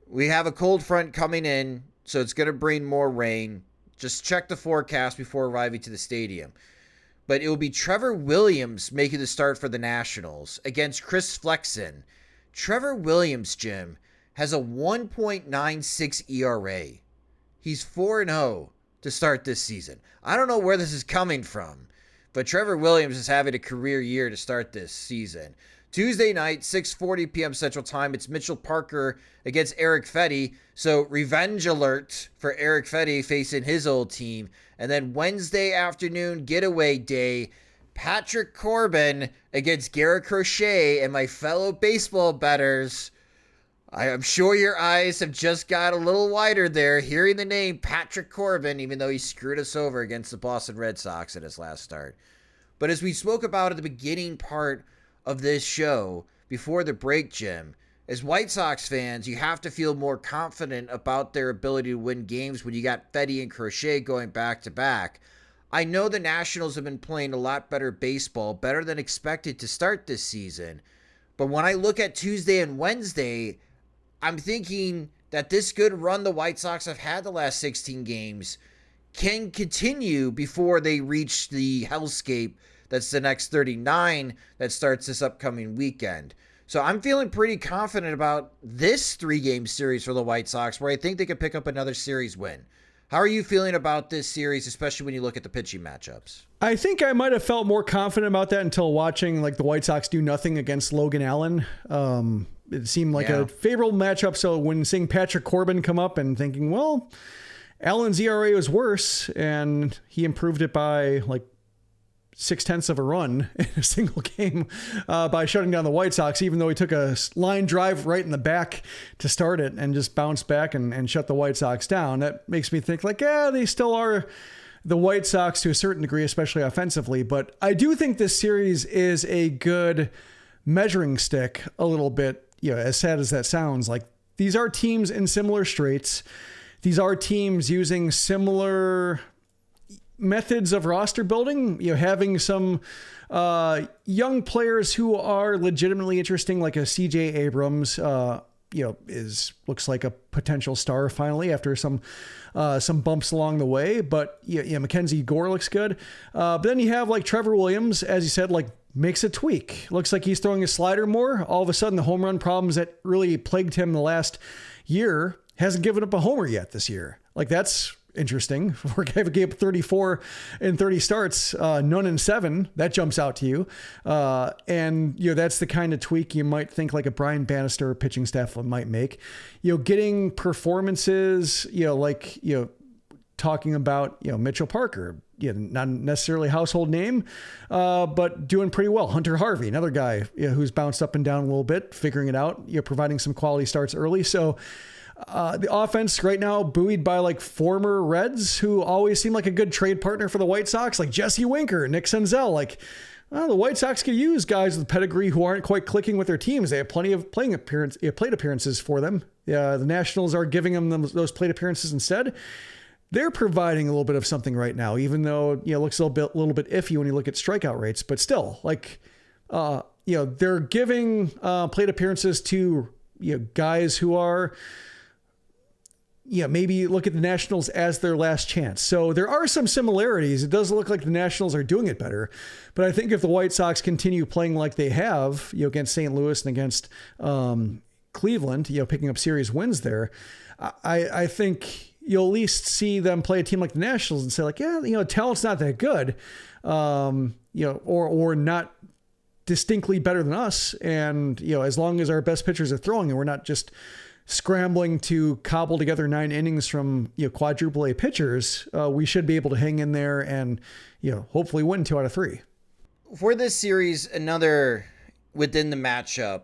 S3: We have a cold front coming in, so it's going to bring more rain. Just check the forecast before arriving to the stadium. But it will be Trevor Williams making the start for the Nationals against Chris Flexen. Trevor Williams, Jim, has a 1.96 ERA. He's 4-0 to start this season. I don't know where this is coming from, but Trevor Williams is having a career year to start this season. Tuesday night, 6:40 p.m. Central Time, it's Mitchell Parker against Erick Fedde. So revenge alert for Erick Fedde facing his old team. And then Wednesday afternoon, getaway day, Patrick Corbin against Garrett Crochet. And my fellow baseball bettors, I am sure your eyes have just got a little wider there hearing the name Patrick Corbin, even though he screwed us over against the Boston Red Sox at his last start. But as we spoke about at the beginning part of this show, before the break, Jim, as White Sox fans, you have to feel more confident about their ability to win games when you got Fedde and Crochet going back-to-back. I know the Nationals have been playing a lot better baseball, better than expected to start this season. But when I look at Tuesday and Wednesday, I'm thinking that this good run the White Sox have had the last 16 games can continue before they reach the hellscape that's the next 39 that starts this upcoming weekend. So I'm feeling pretty confident about this 3-game series for the White Sox, where I think they could pick up another series win. How are you feeling about this series, especially when you look at the pitching matchups?
S4: I think I might have felt more confident about that until watching the White Sox do nothing against Logan Allen. It seemed like a favorable matchup. So when seeing Patrick Corbin come up and thinking, well, Allen's ERA was worse, and he improved it by 0.6 of a run in a single game by shutting down the White Sox, even though he took a line drive right in the back to start it and just bounced back and shut the White Sox down. That makes me think they still are the White Sox to a certain degree, especially offensively. But I do think this series is a good measuring stick a little bit, as sad as that sounds. These are teams in similar straits. these are teams using similar methods of roster building, having some young players who are legitimately interesting, like a CJ Abrams, looks like a potential star finally after some bumps along the way. But Mackenzie Gore looks good. But then you have like Trevor Williams, as you said, like makes a tweak. Looks like he's throwing a slider more. All of a sudden, the home run problems that really plagued him the last year hasn't given up a homer yet this year. Like, that's interesting. For a guy who gave up 34 in 30 starts, none in 7, that jumps out to you. And that's the kind of tweak you might think like a Brian Bannister pitching staff might make. Getting performances, talking about, Mitchell Parker, not necessarily a household name, but doing pretty well. Hunter Harvey, another guy who's bounced up and down a little bit, figuring it out, providing some quality starts early. So the offense right now buoyed by like former Reds who always seem like a good trade partner for the White Sox, like Jesse Winker, Nick Senzel. Like, the White Sox could use guys with pedigree who aren't quite clicking with their teams. They have plenty of plate appearances for them. The Nationals are giving them those plate appearances instead. They're providing a little bit of something right now, even though it looks a little bit iffy when you look at strikeout rates. But still, like they're giving plate appearances to guys who are maybe look at the Nationals as their last chance. So there are some similarities. It does look like the Nationals are doing it better. But I think if the White Sox continue playing like they have, against St. Louis and against Cleveland, picking up series wins there, I think you'll at least see them play a team like the Nationals and say like, talent's not that good, or not distinctly better than us. And, as long as our best pitchers are throwing and we're not just scrambling to cobble together 9 innings from quadruple A pitchers, we should be able to hang in there and hopefully win 2 out of 3.
S3: For this series, another within the matchup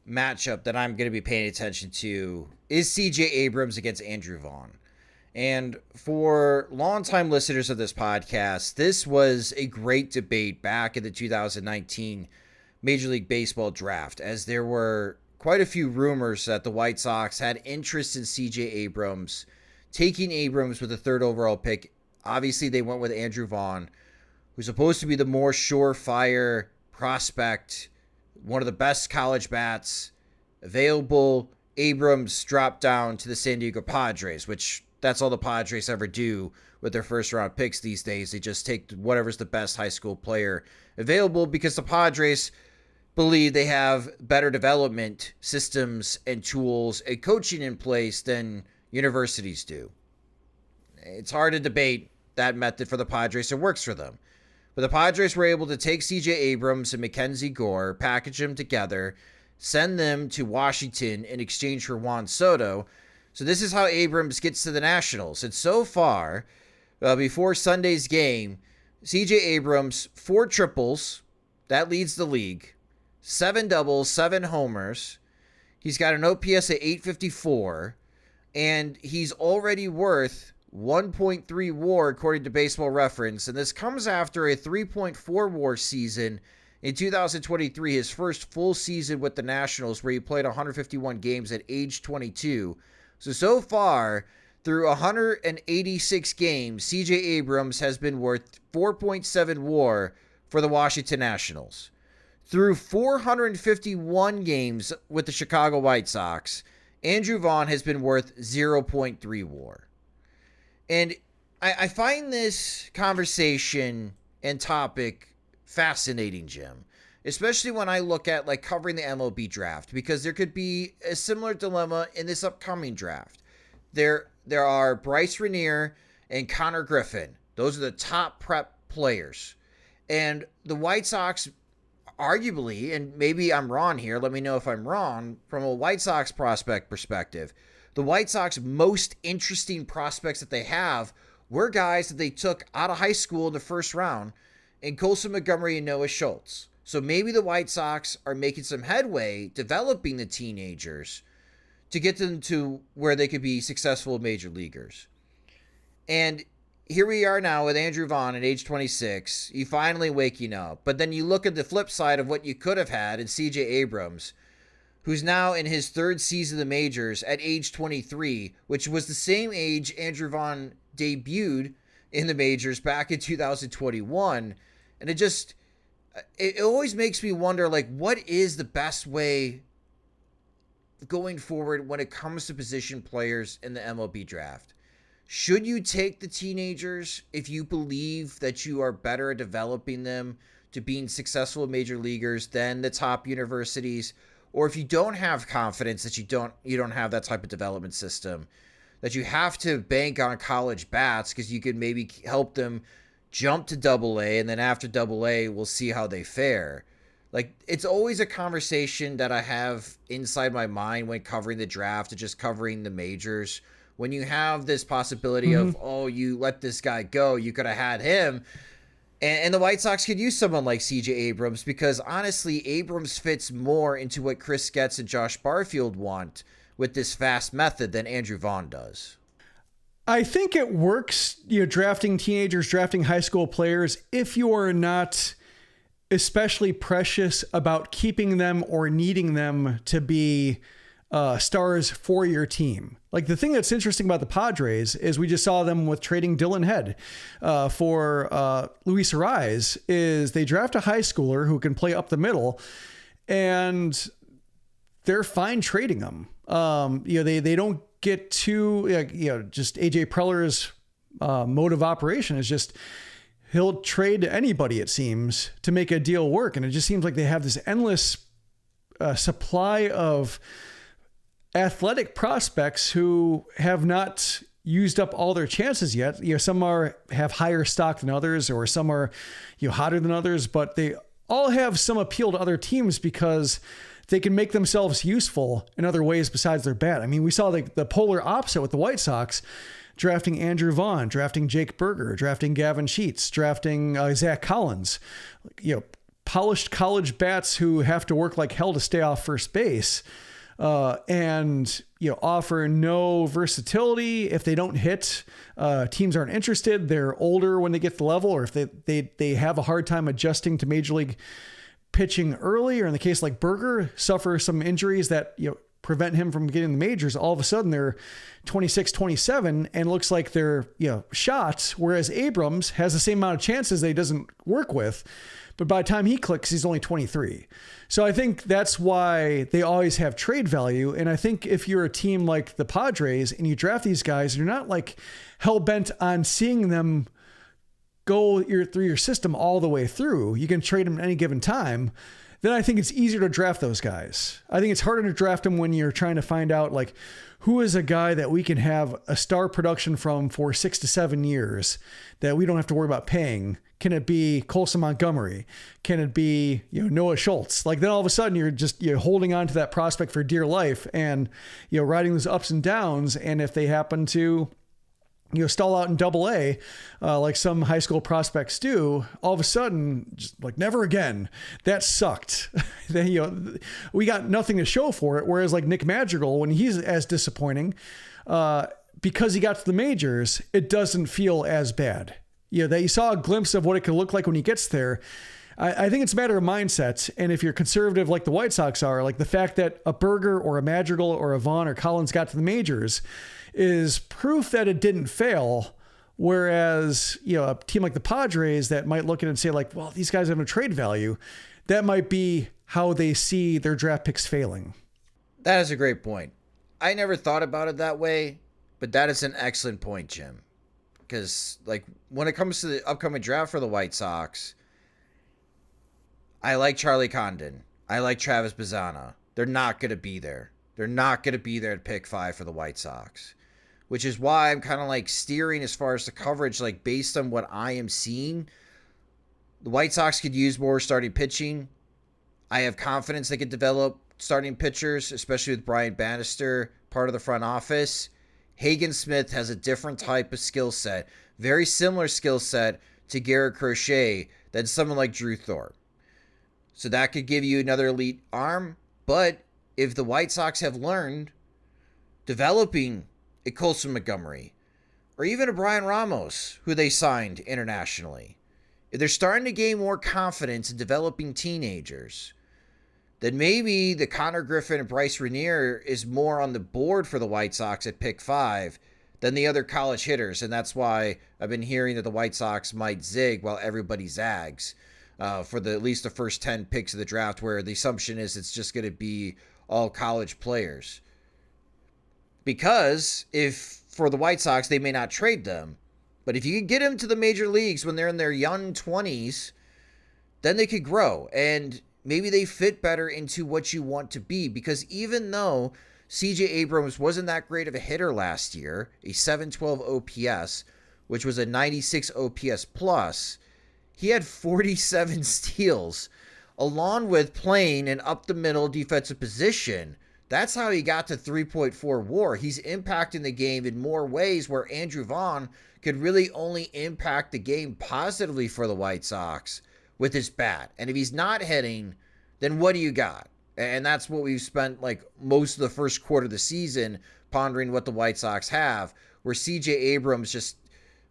S3: that I'm going to be paying attention to is CJ Abrams against Andrew Vaughn. And for longtime listeners of this podcast, this was a great debate back in the 2019 Major League Baseball draft, as there were quite a few rumors that the White Sox had interest in CJ Abrams, taking Abrams with the 3rd overall pick. Obviously, they went with Andrew Vaughn, who's supposed to be the more surefire prospect, one of the best college bats available. Abrams dropped down to the San Diego Padres, which that's all the Padres ever do with their first-round picks these days. They just take whatever's the best high school player available, because the Padres believe they have better development systems and tools and coaching in place than universities do. It's hard to debate that method for the Padres. It works for them. But the Padres were able to take CJ Abrams and Mackenzie Gore, package them together, send them to Washington in exchange for Juan Soto. So this is how Abrams gets to the Nationals. And so far, before Sunday's game, CJ Abrams, 4 triples. That leads the league. 7 doubles, 7 homers. He's got an OPS at 854, and he's already worth 1.3 WAR according to Baseball Reference, and this comes after a 3.4 WAR season in 2023, his first full season with the Nationals, where he played 151 games at age 22. So far, through 186 games, CJ Abrams has been worth 4.7 WAR for the Washington Nationals. Through 451 games with the Chicago White Sox, Andrew Vaughn has been worth 0.3 WAR. And I find this conversation and topic fascinating, Jim, especially when I look at like covering the MLB draft, because there could be a similar dilemma in this upcoming draft. There are Bryce Renier and Connor Griffin. Those are the top prep players. And the White Sox, arguably, and maybe I'm wrong here, let me know if I'm wrong, from a White Sox prospect perspective, the White Sox most interesting prospects that they have were guys that they took out of high school in the first round, in Colson Montgomery and Noah Schultz. So maybe the White Sox are making some headway developing the teenagers to get them to where they could be successful major leaguers. And here we are now with Andrew Vaughn at age 26. He finally waking up. But then you look at the flip side of what you could have had in CJ Abrams, who's now in his third season of the majors at age 23, which was the same age Andrew Vaughn debuted in the majors back in 2021. And it always makes me wonder, like, what is the best way going forward when it comes to position players in the MLB draft? Should you take the teenagers if you believe that you are better at developing them to being successful major leaguers than the top universities? Or if you don't have confidence that you don't have that type of development system, that you have to bank on college bats because you could maybe help them jump to AA, and then after AA, we'll see how they fare. Like, it's always a conversation that I have inside my mind when covering the draft and just covering the majors. When you have this possibility of, oh, you let this guy go, you could have had him. And the White Sox could use someone like C.J. Abrams because, honestly, Abrams fits more into what Chris Getz and Josh Barfield want with this fast method than Andrew Vaughn does.
S4: I think it works, drafting teenagers, drafting high school players, if you are not especially precious about keeping them or needing them to be stars for your team. Like, the thing that's interesting about the Padres is we just saw them with trading Dylan Head for Luis Ariz, is they draft a high schooler who can play up the middle, and they're fine trading them. They don't get too, just AJ Preller's mode of operation is just, he'll trade anybody, it seems, to make a deal work. And it just seems like they have this endless supply of athletic prospects who have not used up all their chances yet. Some have higher stock than others, or some are, hotter than others, but they all have some appeal to other teams because they can make themselves useful in other ways besides their bat. I mean, we saw the polar opposite with the White Sox, drafting Andrew Vaughn, drafting Jake Berger, drafting Gavin Sheets, drafting Zach Collins, polished college bats who have to work like hell to stay off first base, and offer no versatility. If they don't hit, teams aren't interested. They're older when they get to the level, or if they have a hard time adjusting to major league pitching early, or in the case like Berger, suffer some injuries that prevent him from getting the majors. All of a sudden they're 26, 27 and looks like they're shot, whereas Abrams has the same amount of chances that he doesn't work with, but by the time he clicks, he's only 23. So I think that's why they always have trade value. And I think if you're a team like the Padres and you draft these guys, you're not like hell bent on seeing them go through your system all the way through. You can trade them at any given time. Then I think it's easier to draft those guys. I think it's harder to draft them when you're trying to find out, like, who is a guy that we can have a star production from for 6 to 7 years that we don't have to worry about paying. Can it be Colson Montgomery? Can it be, Noah Schultz? Like, then all of a sudden you're holding on to that prospect for dear life and, riding those ups and downs. And if they happen to, stall out in AA, like some high school prospects do, all of a sudden, just like, never again. That sucked. Then, we got nothing to show for it. Whereas like Nick Madrigal, when he's as disappointing, because he got to the majors, it doesn't feel as bad. That you saw a glimpse of what it could look like when he gets there. I think it's a matter of mindset. And if you're conservative like the White Sox are, like the fact that a Berger or a Madrigal or a Vaughn or Collins got to the majors is proof that it didn't fail. Whereas, a team like the Padres that might look at it and say like, well, these guys have no trade value. That might be how they see their draft picks failing.
S3: That is a great point. I never thought about it that way, but that is an excellent point, Jim. Because like when it comes to the upcoming draft for the White Sox, I like Charlie Condon. I like Travis Bazzana. They're not going to be there. They're not going to be there at pick 5 for the White Sox, which is why I'm kind of like steering as far as the coverage, like based on what I am seeing. The White Sox could use more starting pitching. I have confidence they could develop starting pitchers, especially with Brian Bannister, part of the front office. Hagen Smith has a different type of skill set, very similar skill set to Garrett Crochet than someone like Drew Thorpe. So that could give you another elite arm. But if the White Sox have learned developing a Colson Montgomery or even a Brian Ramos, who they signed internationally, if they're starting to gain more confidence in developing teenagers, then maybe the Connor Griffin and Bryce Renier is more on the board for the White Sox at pick 5 than the other college hitters. And that's why I've been hearing that the White Sox might zig while everybody zags for at least the first 10 picks of the draft, where the assumption is it's just going to be all college players. Because if for the White Sox, they may not trade them, but if you can get them to the major leagues when they're in their young 20s, then they could grow and maybe they fit better into what you want to be. Because even though CJ Abrams wasn't that great of a hitter last year, a 712 OPS, which was a 96 OPS plus, he had 47 steals, along with playing an up-the-middle defensive position. That's how he got to 3.4 WAR. He's impacting the game in more ways, where Andrew Vaughn could really only impact the game positively for the White Sox with his bat. And if he's not hitting, then what do you got? And that's what we've spent like most of the first quarter of the season pondering what the White Sox have, where CJ Abrams, just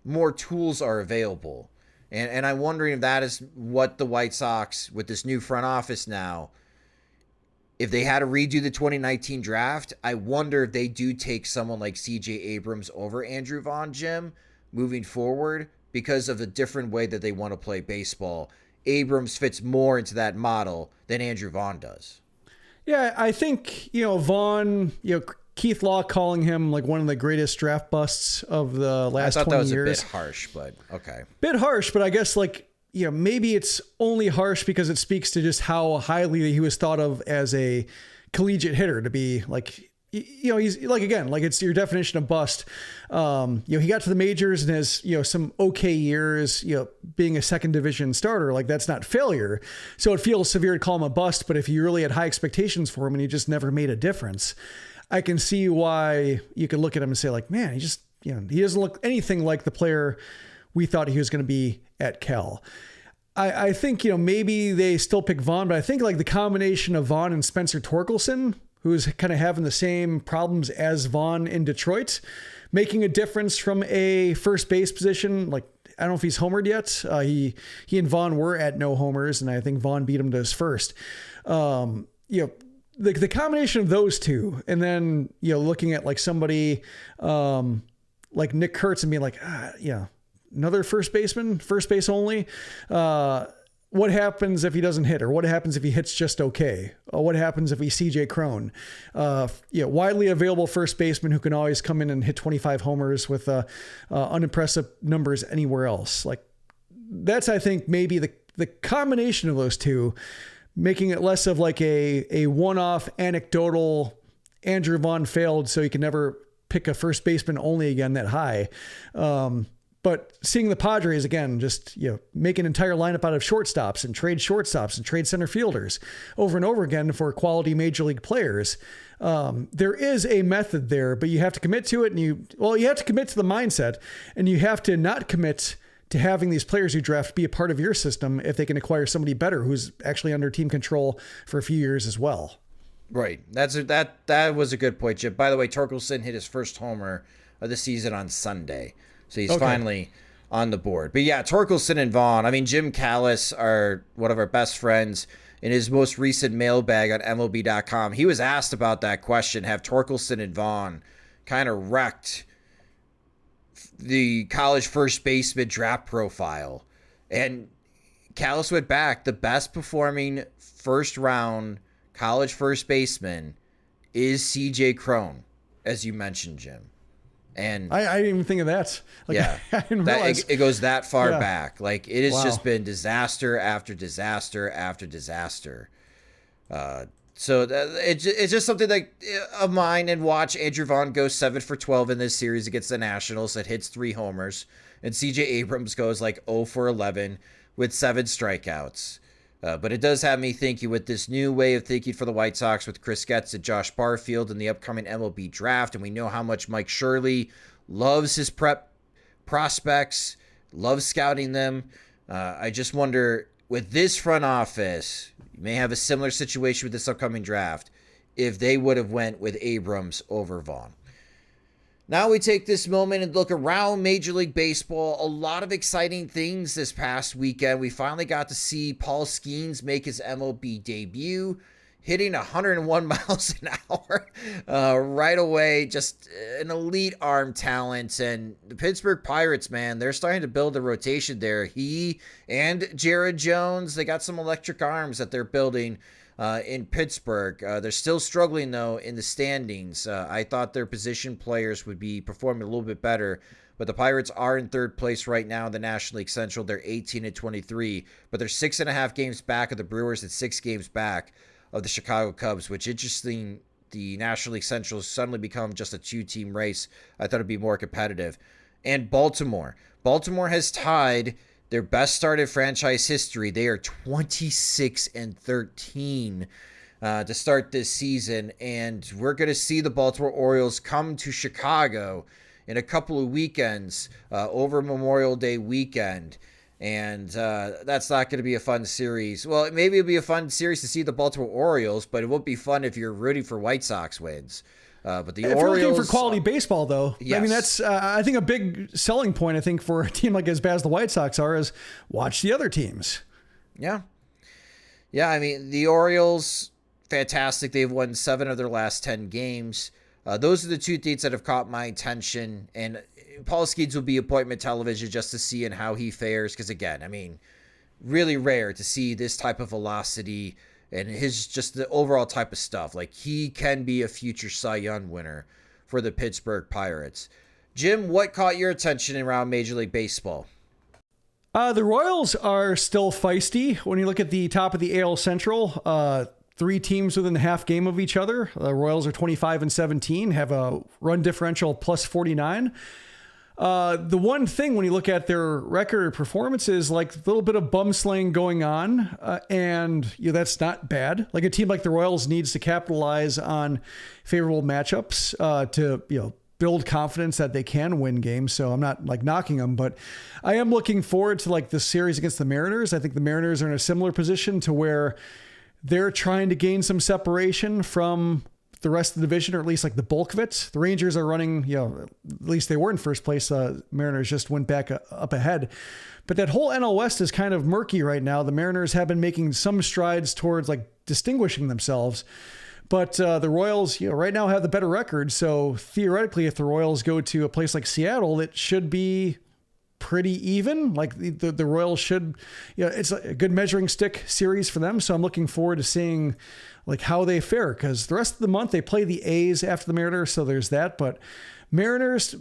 S3: more tools are available. And I'm wondering if that is what the White Sox, with this new front office now, if they had to redo the 2019 draft, I wonder if they do take someone like CJ Abrams over Andrew Vaughn, Jim, moving forward, because of the different way that they want to play baseball. Abrams fits more into that model than Andrew Vaughn does.
S4: Yeah, I think, Vaughn, Keith Law calling him like one of the greatest draft busts of the last 20 years. I thought that was
S3: a bit harsh, but okay.
S4: Bit harsh, but I guess maybe it's only harsh because it speaks to just how highly he was thought of as a collegiate hitter, to be like, he's it's your definition of bust. He got to the majors and has, some okay years, being a second division starter, like that's not failure. So it feels severe to call him a bust, but if you really had high expectations for him and he just never made a difference, I can see why you could look at him and say like, man, he just, he doesn't look anything like the player we thought he was going to be at Cal. I think, maybe they still pick Vaughn, but I think like the combination of Vaughn and Spencer Torkelson, who's kind of having the same problems as Vaughn in Detroit, making a difference from a first base position. Like, I don't know if he's homered yet. He and Vaughn were at no homers, and I think Vaughn beat him to his first. The combination of those two, and then, looking at like somebody like Nick Kurtz and being like, another first baseman, first base only. What happens if he doesn't hit, or what happens if he hits just okay? What happens if he's CJ Cron? Widely available first baseman who can always come in and hit 25 homers with unimpressive numbers anywhere else. Like, that's, I think, maybe the combination of those two, making it less of like a one-off anecdotal Andrew Vaughn failed, so he can never pick a first baseman only again that high. But seeing the Padres again, just, make an entire lineup out of shortstops and trade center fielders over and over again for quality major league players. There is a method there, but you have to commit to it, and you have to commit to the mindset, and you have to not commit to having these players you draft be a part of your system if they can acquire somebody better who's actually under team control for a few years as well.
S3: Right. That was a good point, Chip. By the way, Torkelson hit his first homer of the season on Sunday. So he's finally on the board. But yeah, Torkelson and Vaughn. I mean, Jim Callis are one of our best friends. In his most recent mailbag on MLB.com, he was asked about that question. Have Torkelson and Vaughn kind of wrecked the college first baseman draft profile? And Callis went back. The best performing first round college first baseman is CJ Cron, as you mentioned, Jim. And
S4: I didn't even think of that. Like,
S3: yeah,
S4: I didn't realize
S3: it goes that far back. Like, it has just been disaster after disaster after disaster. So it's just something of mine. And watch Andrew Vaughn go 7 for 12 in this series against the Nationals that hits 3 homers, and CJ Abrams goes like 0 for 11 with 7 strikeouts. But it does have me thinking, with this new way of thinking for the White Sox with Chris Getz and Josh Barfield in the upcoming MLB draft, and we know how much Mike Shirley loves his prep prospects, loves scouting them. I just wonder, with this front office, you may have a similar situation with this upcoming draft, if they would have went with Abrams over Vaughn. Now we take this moment and look around Major League Baseball. A lot of exciting things this past weekend. We finally got to see Paul Skenes make his MLB debut. hitting 101 miles an hour right away. Just an elite arm talent. And the Pittsburgh Pirates, man, they're starting to build a rotation there. He and Jared Jones, they got some electric arms that they're building in Pittsburgh. They're still struggling, though, in the standings. I thought their position players would be performing a little bit better, but the Pirates are in third place right now in the National League Central. They're 18-23, but they're 6.5 games back of the Brewers and 6 games back of the Chicago Cubs, which, interesting, the National League Central has suddenly become just a 2-team race. I thought it'd be more competitive. And Baltimore. Baltimore has tied their best start in franchise history. They are 26-13 to start this season, and we're going to see the Baltimore Orioles come to Chicago in a couple of weekends over Memorial Day weekend. And that's not going to be a fun series. Well, maybe it'll be a fun series to see the Baltimore Orioles, but it won't be fun if you're rooting for White Sox wins. But the
S4: if
S3: Orioles,
S4: you're looking for quality baseball, though,
S3: yes.
S4: I mean, that's I think a big selling point. I think for a team like as bad as the White Sox are is watch the other teams.
S3: Yeah. I mean, the Orioles, fantastic. They've won 7 of their last 10 games. Those are the 2 dates that have caught my attention, and Paul Skenes will be appointment television just to see and how he fares. Because again, I mean, really rare to see this type of velocity and his just the overall type of stuff. Like, he can be a future Cy Young winner for the Pittsburgh Pirates. Jim, what caught your attention around Major League Baseball?
S4: The Royals are still feisty. When you look at the top of the AL Central, 3 teams within a half game of each other. The Royals are 25-17, have a run differential plus 49. The one thing when you look at their record performances, like a little bit of bum slaying going on, and that's not bad. Like a team like the Royals needs to capitalize on favorable matchups to build confidence that they can win games. So I'm not like knocking them, but I am looking forward to like the series against the Mariners. I think the Mariners are in a similar position to where they're trying to gain some separation from the rest of the division, or at least like the bulk of it. The Rangers are running, at least they were in first place. Mariners just went back up ahead. But that whole NL West is kind of murky right now. The Mariners have been making some strides towards like distinguishing themselves. But the Royals, right now have the better record. So theoretically, if the Royals go to a place like Seattle, it should be pretty even. Like the Royals should, it's a good measuring stick series for them. So I'm looking forward to seeing like how they fare, because the rest of the month they play the A's after the Mariners. So there's that, but Mariners,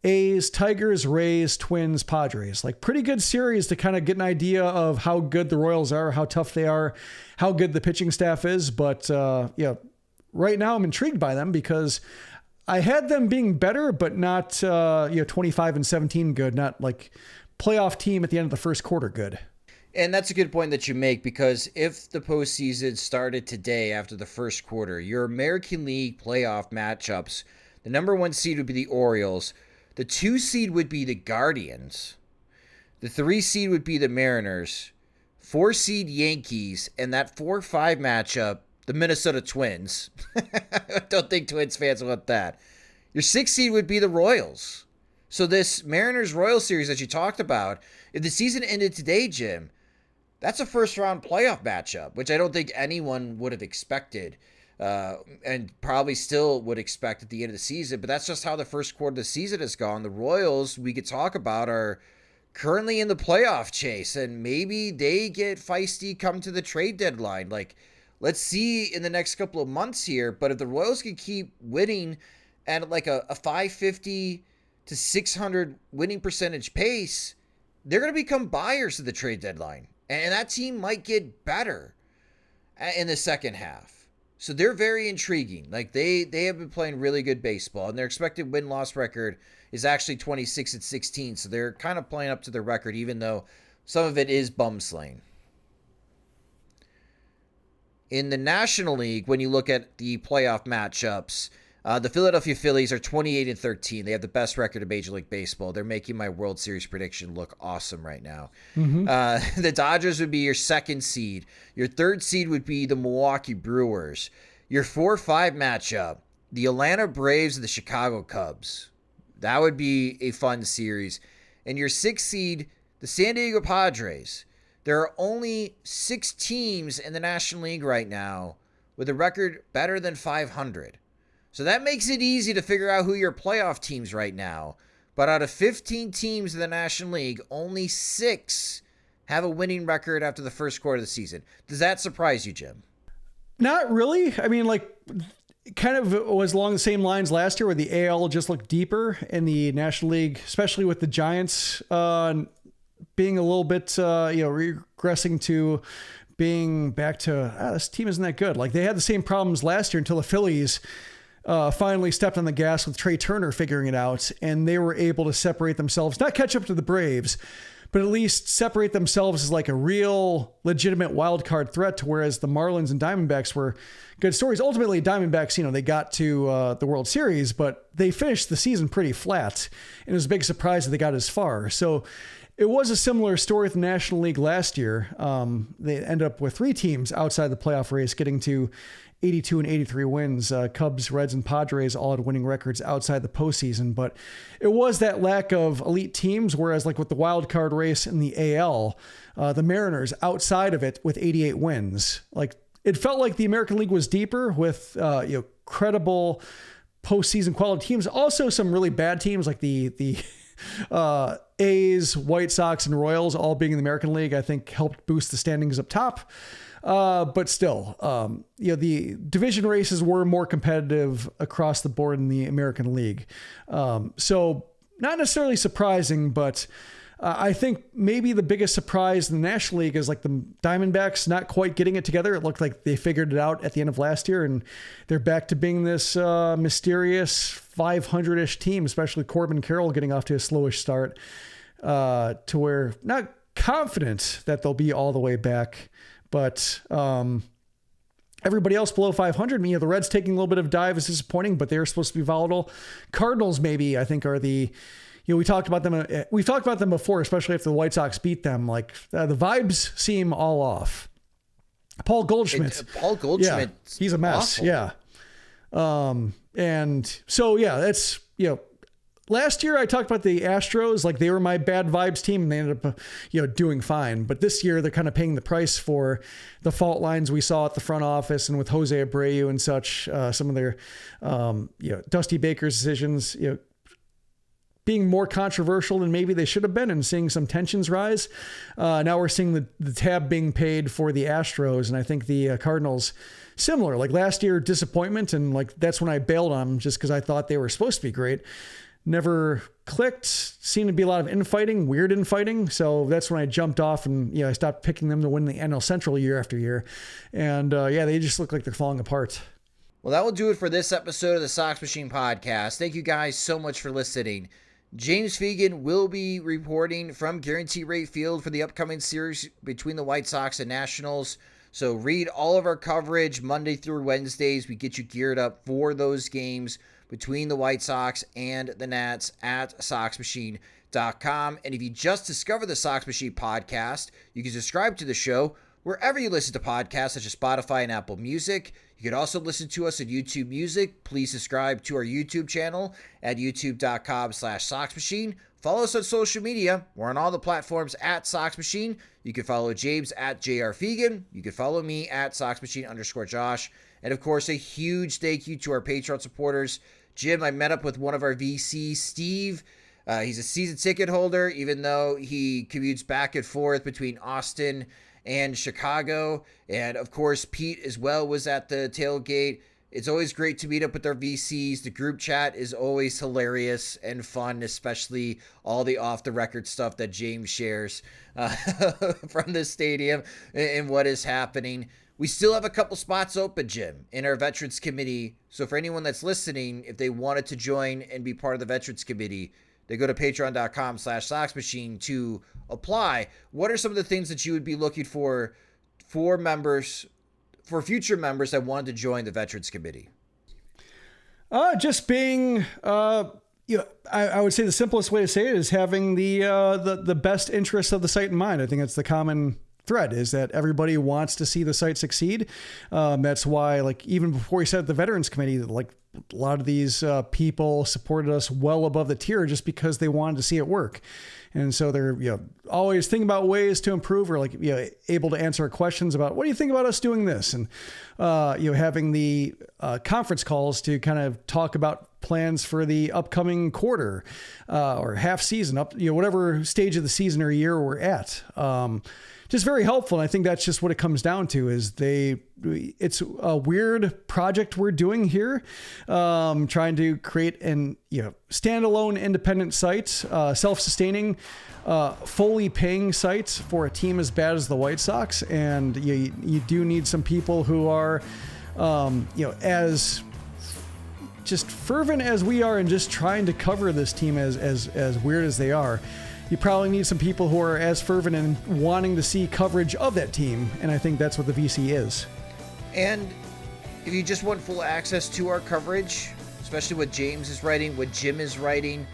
S4: A's, Tigers, Rays, Twins, Padres, like pretty good series to kind of get an idea of how good the Royals are, how tough they are, how good the pitching staff is. But right now I'm intrigued by them because I had them being better, but not 25-17 good, not like playoff team at the end of the first quarter good.
S3: And that's a good point that you make, because if the postseason started today after the first quarter, your American League playoff matchups, the number 1 seed would be the Orioles, the 2 seed would be the Guardians, the 3 seed would be the Mariners, 4 seed Yankees, and that 4-5 matchup, the Minnesota Twins. I don't think Twins fans want that. Your 6 seed would be the Royals. So this Mariners-Royals series that you talked about, if the season ended today, Jim, that's a first-round playoff matchup, which I don't think anyone would have expected, and probably still would expect at the end of the season. But that's just how the first quarter of the season has gone. The Royals, we could talk about, are currently in the playoff chase, and maybe they get feisty come to the trade deadline. Like, let's see in the next couple of months here. But if the Royals can keep winning at like a 550 to 600 winning percentage pace, they're going to become buyers of the trade deadline. And that team might get better in the second half. So they're very intriguing. Like they have been playing really good baseball, and their expected win-loss record is actually 26-16. So they're kind of playing up to their record, even though some of it is bum slaying. In the National League, when you look at the playoff matchups, the Philadelphia Phillies are 28-13. They have the best record of Major League Baseball. They're making my World Series prediction look awesome right now. Mm-hmm. The Dodgers would be your 2nd seed. Your 3rd seed would be the Milwaukee Brewers. Your 4-5 matchup, the Atlanta Braves and the Chicago Cubs. That would be a fun series. And your 6th seed, the San Diego Padres. There are only 6 teams in the National League right now with a record better than 500. So that makes it easy to figure out who your playoff teams right now. But out of 15 teams in the National League, only 6 have a winning record after the first quarter of the season. Does that surprise you, Jim?
S4: Not really. I mean, like, kind of was along the same lines last year where the AL just looked deeper in the National League, especially with the Giants being a little bit, regressing to being back to, this team isn't that good. Like, they had the same problems last year until the Phillies finally stepped on the gas with Trey Turner figuring it out, and they were able to separate themselves, not catch up to the Braves, but at least separate themselves as like a real legitimate wild card threat, to whereas the Marlins and Diamondbacks were good stories. Ultimately, Diamondbacks, they got to the World Series, but they finished the season pretty flat, and it was a big surprise that they got as far. So it was a similar story with the National League last year. They ended up with 3 teams outside the playoff race getting to 82 and 83 wins. Cubs, Reds, and Padres all had winning records outside the postseason, but it was that lack of elite teams. Whereas like with the wild card race in the AL, the Mariners outside of it with 88 wins, like it felt like the American League was deeper with, credible postseason quality teams. Also some really bad teams like the A's, White Sox, and Royals all being in the American League, I think helped boost the standings up top. But still, the division races were more competitive across the board in the American League. So not necessarily surprising, but I think maybe the biggest surprise in the National League is like the Diamondbacks not quite getting it together. It looked like they figured it out at the end of last year, and they're back to being this mysterious 500-ish team, especially Corbin Carroll getting off to a slowish start, to where not confident that they'll be all the way back. But everybody else below 500, the Reds taking a little bit of dive is disappointing, but they're supposed to be volatile. Cardinals, maybe, I think, are the, we talked about them. We've talked about them before, especially after the White Sox beat them. Like the vibes seem all off. Paul Goldschmidt. Yeah, he's a mess. Awful. Yeah. And so, that's, last year I talked about the Astros, like they were my bad vibes team, and they ended up, doing fine. But this year they're kind of paying the price for the fault lines we saw at the front office and with Jose Abreu and such. Some of their, Dusty Baker's decisions, being more controversial than maybe they should have been, and seeing some tensions rise. Now we're seeing the tab being paid for the Astros, and I think the Cardinals similar. Like last year, disappointment, and like that's when I bailed on them just because I thought they were supposed to be great. Never clicked, seemed to be a lot of infighting, weird infighting. So that's when I jumped off and, I stopped picking them to win the NL Central year after year. And they just look like they're falling apart.
S3: Well, that will do it for this episode of the Sox Machine podcast. Thank you guys so much for listening. James Fegan will be reporting from Guarantee Rate Field for the upcoming series between the White Sox and Nationals. So read all of our coverage Monday through Wednesdays. We get you geared up for those games between the White Sox and the Nats at SoxMachine.com. And if you just discovered the Sox Machine podcast, you can subscribe to the show wherever you listen to podcasts, such as Spotify and Apple Music. You can also listen to us on YouTube Music. Please subscribe to our YouTube channel at youtube.com/SoxMachine. Follow us on social media. We're on all the platforms at Sox Machine. You can follow James at JR Fegan. You can follow me at SoxMachine_Josh. And of course, a huge thank you to our Patreon supporters. Jim, I met up with one of our VCs, Steve. He's a season ticket holder, even though he commutes back and forth between Austin and Chicago. And of course, Pete as well was at the tailgate. It's always great to meet up with our VCs. The group chat is always hilarious and fun, especially all the off-the-record stuff that James shares from the stadium and what is happening. We still have a couple spots open, Jim, in our Veterans Committee. So for anyone that's listening, if they wanted to join and be part of the Veterans Committee, they go to patreon.com/SoxMachine to apply. What are some of the things that you would be looking for members, for future members that wanted to join the Veterans Committee?
S4: Just being, I would say the simplest way to say it is having the best interests of the site in mind. I think that's the common thread, is that everybody wants to see the site succeed. That's why, like, even before we set up the Veterans Committee, like a lot of these people supported us well above the tier just because they wanted to see it work. And so they're, always thinking about ways to improve, or able to answer our questions about, what do you think about us doing this? And, having the conference calls to kind of talk about plans for the upcoming quarter or half season, whatever stage of the season or year we're at. Just very helpful. And I think that's just what it comes down to is it's a weird project we're doing here. Trying to create an, standalone independent site, self-sustaining, fully paying site for a team as bad as the White Sox. And you do need some people who are, as just fervent as we are and just trying to cover this team as weird as they are. You probably need some people who are as fervent in wanting to see coverage of that team. And I think that's what the VC is. And
S3: if you just want full access to our coverage, especially what James is writing, what Jim is writing,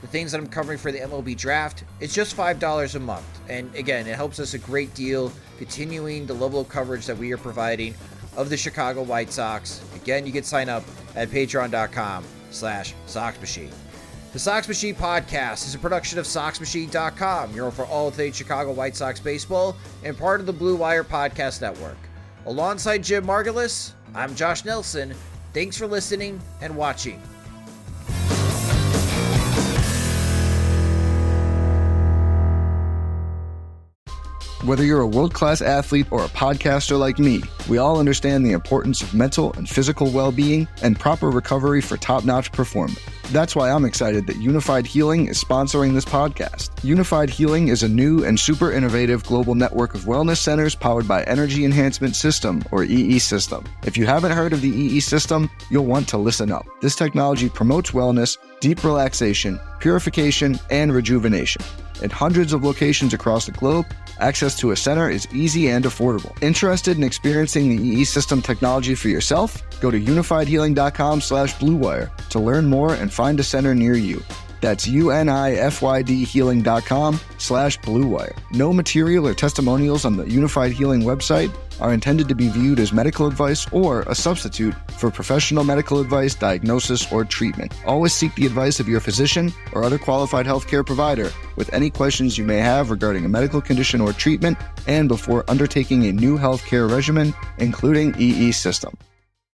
S3: the things that I'm covering for the MLB draft, it's just $5 a month. And again, it helps us a great deal continuing the level of coverage that we are providing of the Chicago White Sox. Again, you can sign up at patreon.com/Sox Machine. The Sox Machine podcast is a production of SoxMachine.com, your home for all things Chicago White Sox baseball, and part of the Blue Wire Podcast Network. Alongside Jim Margulis, I'm Josh Nelson. Thanks for listening and watching.
S5: Whether you're a world-class athlete or a podcaster like me, we all understand the importance of mental and physical well-being and proper recovery for top-notch performance. That's why I'm excited that Unified Healing is sponsoring this podcast. Unified Healing is a new and super innovative global network of wellness centers powered by Energy Enhancement System, or EE System. If you haven't heard of the EE System, you'll want to listen up. This technology promotes wellness, deep relaxation, purification, and rejuvenation. In hundreds of locations across the globe, access to a center is easy and affordable. Interested in experiencing the EE System technology for yourself? Go to unifiedhealing.com/bluewire to learn more and find a center near you. That's unifydhealing.com/bluewire. No material or testimonials on the Unified Healing website are intended to be viewed as medical advice or a substitute for professional medical advice, diagnosis, or treatment. Always seek the advice of your physician or other qualified healthcare provider with any questions you may have regarding a medical condition or treatment and before undertaking a new healthcare regimen, including EE System.